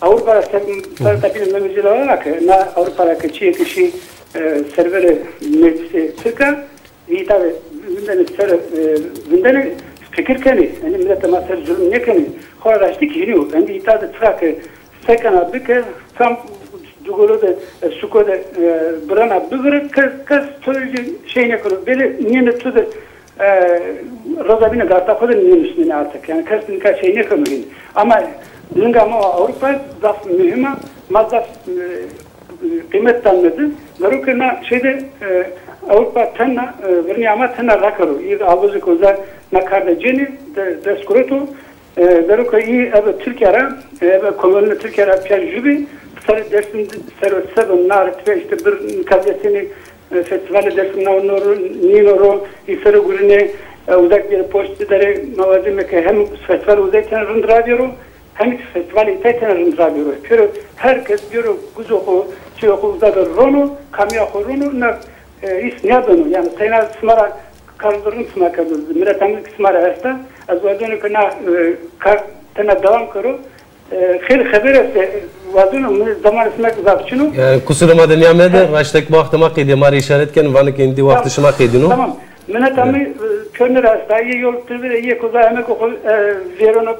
H: Avrupa tabii memleketler olarak na Avrupa'daki çiğ kişi serveri meclisi Türkiye iyi tabii gündene fikir keni yani millete masal zulüm ne keni horaştı ki yürüyor ben de itaat trak sekana bike tam dugulu da suko da brana bugre kas söyleyeceği şey ne konu böyle niye ne tuzu rozabine gata kadar niye üstüne artık yani kasın ka şey ne konu ama Lingama Avrupa zaf mühim mazaf kıymet tanıdı. Narukena şeyde Avrupa tanna verniama tanna rakaru. İyi avuzu koza nakarda ceni deskuretu. Naruka iyi abi Türkiye'ye abi kolonlu Türkiye'ye piyajübi. Sarı dersin sarı seven nar tve işte bir kazesini festival dersin navnoru ninoru isarı gurine uzak bir postları mavazime ki hem festival uzaktan rındırıyor. Hem festivali tekrar razıyor. Pero herkes diyor kuzuku, çiyoku da ronu, kamya ronu na isnadını yani sayna smara kaldırın smara kaldırın. Miratamlık smara hasta. Azvadını kana tana devam karo. Khir habere vazunu zaman smak zapçunu.
A: Kusura madeniyamede raştek vaktıma kıydı mari işaretken vanı kendi vakti şıma kıydın o.
H: Tamam. Miratamı Körner hasta iyi yol tırvire iyi koza emek okul verono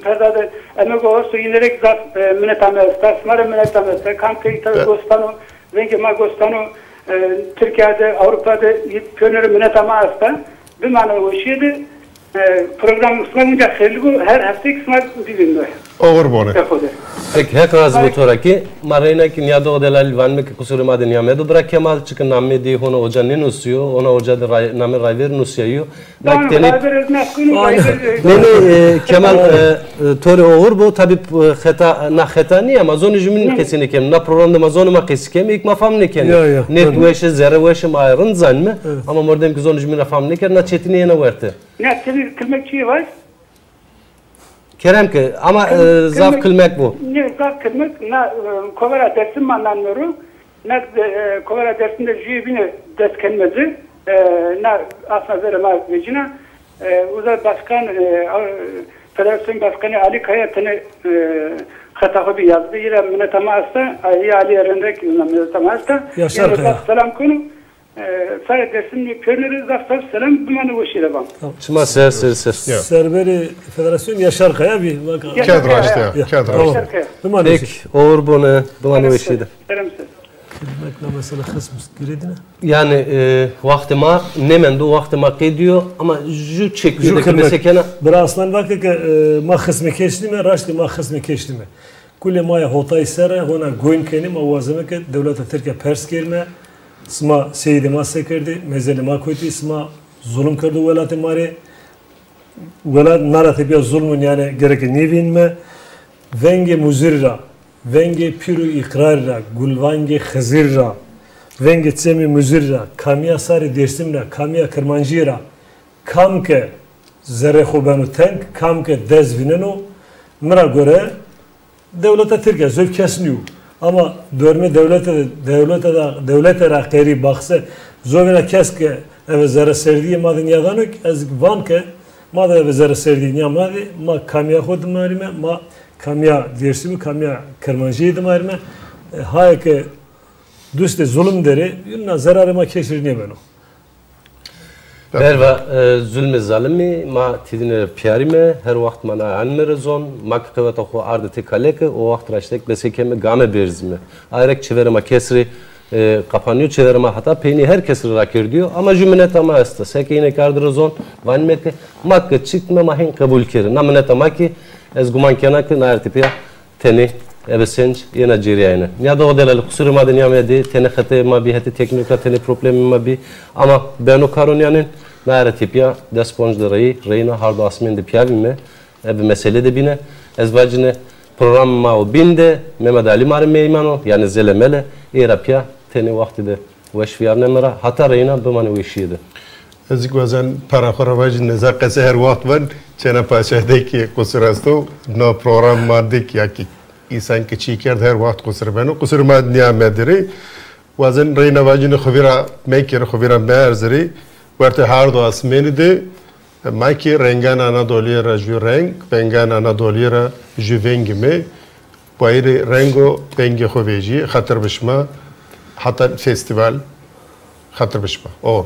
H: perdada emek olsa inerek zat minetame hasta smara minetame hasta kanka italı gostano venge ma gostano Türkiye'de Avrupa'da Körner minetame hasta bir mana o şeydi program sınavınca her hafta sınavı bilmiyor.
B: Olur bana.
A: Peki hek razı bu toraki marina ki niyada o delal vanme ki kusuru madeni yamedu bırak kemal çıkın namme di ona hocanın usuyor ona hoca da namme rayver nusuyor.
H: Nakteni
A: Kemal tori olur bu tabi heta niye ama zonu cümün kesini kem na programda mazonu ma kesim ilk mafam ne ken net veşe zere veşe mayrın zanme ama mordem ki zonu cümün mafam ne ken na çetini yine verte.
H: Ne çetini kılmak çiğ var.
A: Kerem ki ama zaf kılmak bu.
H: Ne zaf kılmak na kovara dersin manlanmıyor. Ne kovara dersinde jübine ders kelmezi. Na aslında veremez vecina. Uzay Başkan Federasyon Başkanı Ali Kaya tane hatağı bir yazdı. Yine minetama hasta. Ali Erendek minetama hasta.
C: Yaşar Kaya.
H: Selam konu. Sadece dersin körleri zaftar selam dumanı boşuyla bak.
A: Çıma ser.
C: Serberi Federasyon Yaşar Kaya bir bak.
B: Kadraşta.
A: Peki olur bunu dumanı boşuyla.
H: Selam ser.
C: Kılmakla mesela kısmı giredine.
A: Yani vaktime ne mende o vaktime gidiyor ama ju çekiyor da mesela
C: Braslan vakti ki ma kısmı keçti mi raşti ma kısmı keçti mi. Kulle maya hotay sera ona goyn kenim avazımı ki devlete Türkiye pers gelme sma seyidi ma sekerdi mezeli ma koydu sma zulüm kırdı velatı mari velat narati bir zulmün yani gereken nivinme venge muzirra venge piru ikrarra, gulvange khazirra, venge tsemi muzirra, kamya sari dersimra, kamya kırmancıra, kamke zere khubanu tank, kamke dezvinenu, mera göre devlete Türkiye zöv kesniyor. Ama dörme devlete rakeri baksa zövüne keske eve zere serdiği madın yadanuk, ez vanke madın eve zere serdiği niyamadı, ma kamya khudum marime, ma kamya dersimi kamya kırmancıyı dımarime hay ki düste zulüm deri yunna zararıma keşirniye ben o.
A: Berva zulme zalimi ma tidine piyarime her vakt mana anmere zon mak kıvata xo ardı tekaleke o vakt raştek besekeme game berzime ayrek çeverime kesri kapanıyor çeverime hata peyni her kesri rakir diyor ama cümle tamam asta sekine kardır zon vanmeke mak çıkma mahin kabul kere namne tamam ki ez guman kena ki nair tipiya teni ebesenç yena ciriyayne. Ya da o delal kusuru madeni yamedi teni khate ma bi hati teknika teni problemi ma bi ama ben o karun yanin nair tipiya desponj de reyna hardo asmen de piyavime ebe mesele de bine ez vacine program ma o binde Mehmet Ali mari meymano yani zelemele irapya teni vakti de veşviyar nemera hata reyna bimani veşiydi.
B: Ez gozan para khoravajin nezaqese her vaqt van chena paşadaki kusur asto no program maddik yaki. insan ki çiğker her vakit kusur beni kusur madniya mediri وزن رينا واجن خبيرة مايكر خبيرة مارزري ورته هاردو اسمني دي مايكي رنگان انادوليرا جو رنگ بنگان انادوليرا جو ونگمي بايري رنگو بنگي خويجي خاطر بشما حتى فيستيفال خاطر بشما او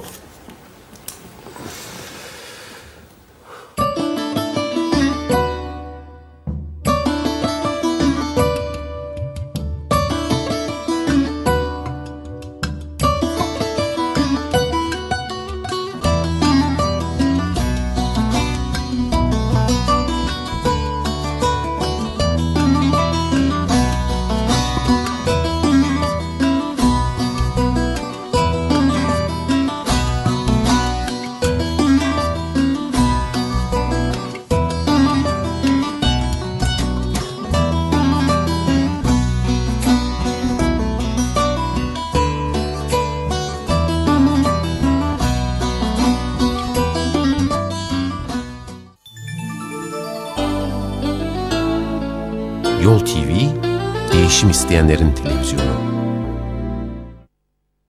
F: Yol TV, değişim isteyenlerin televizyonu.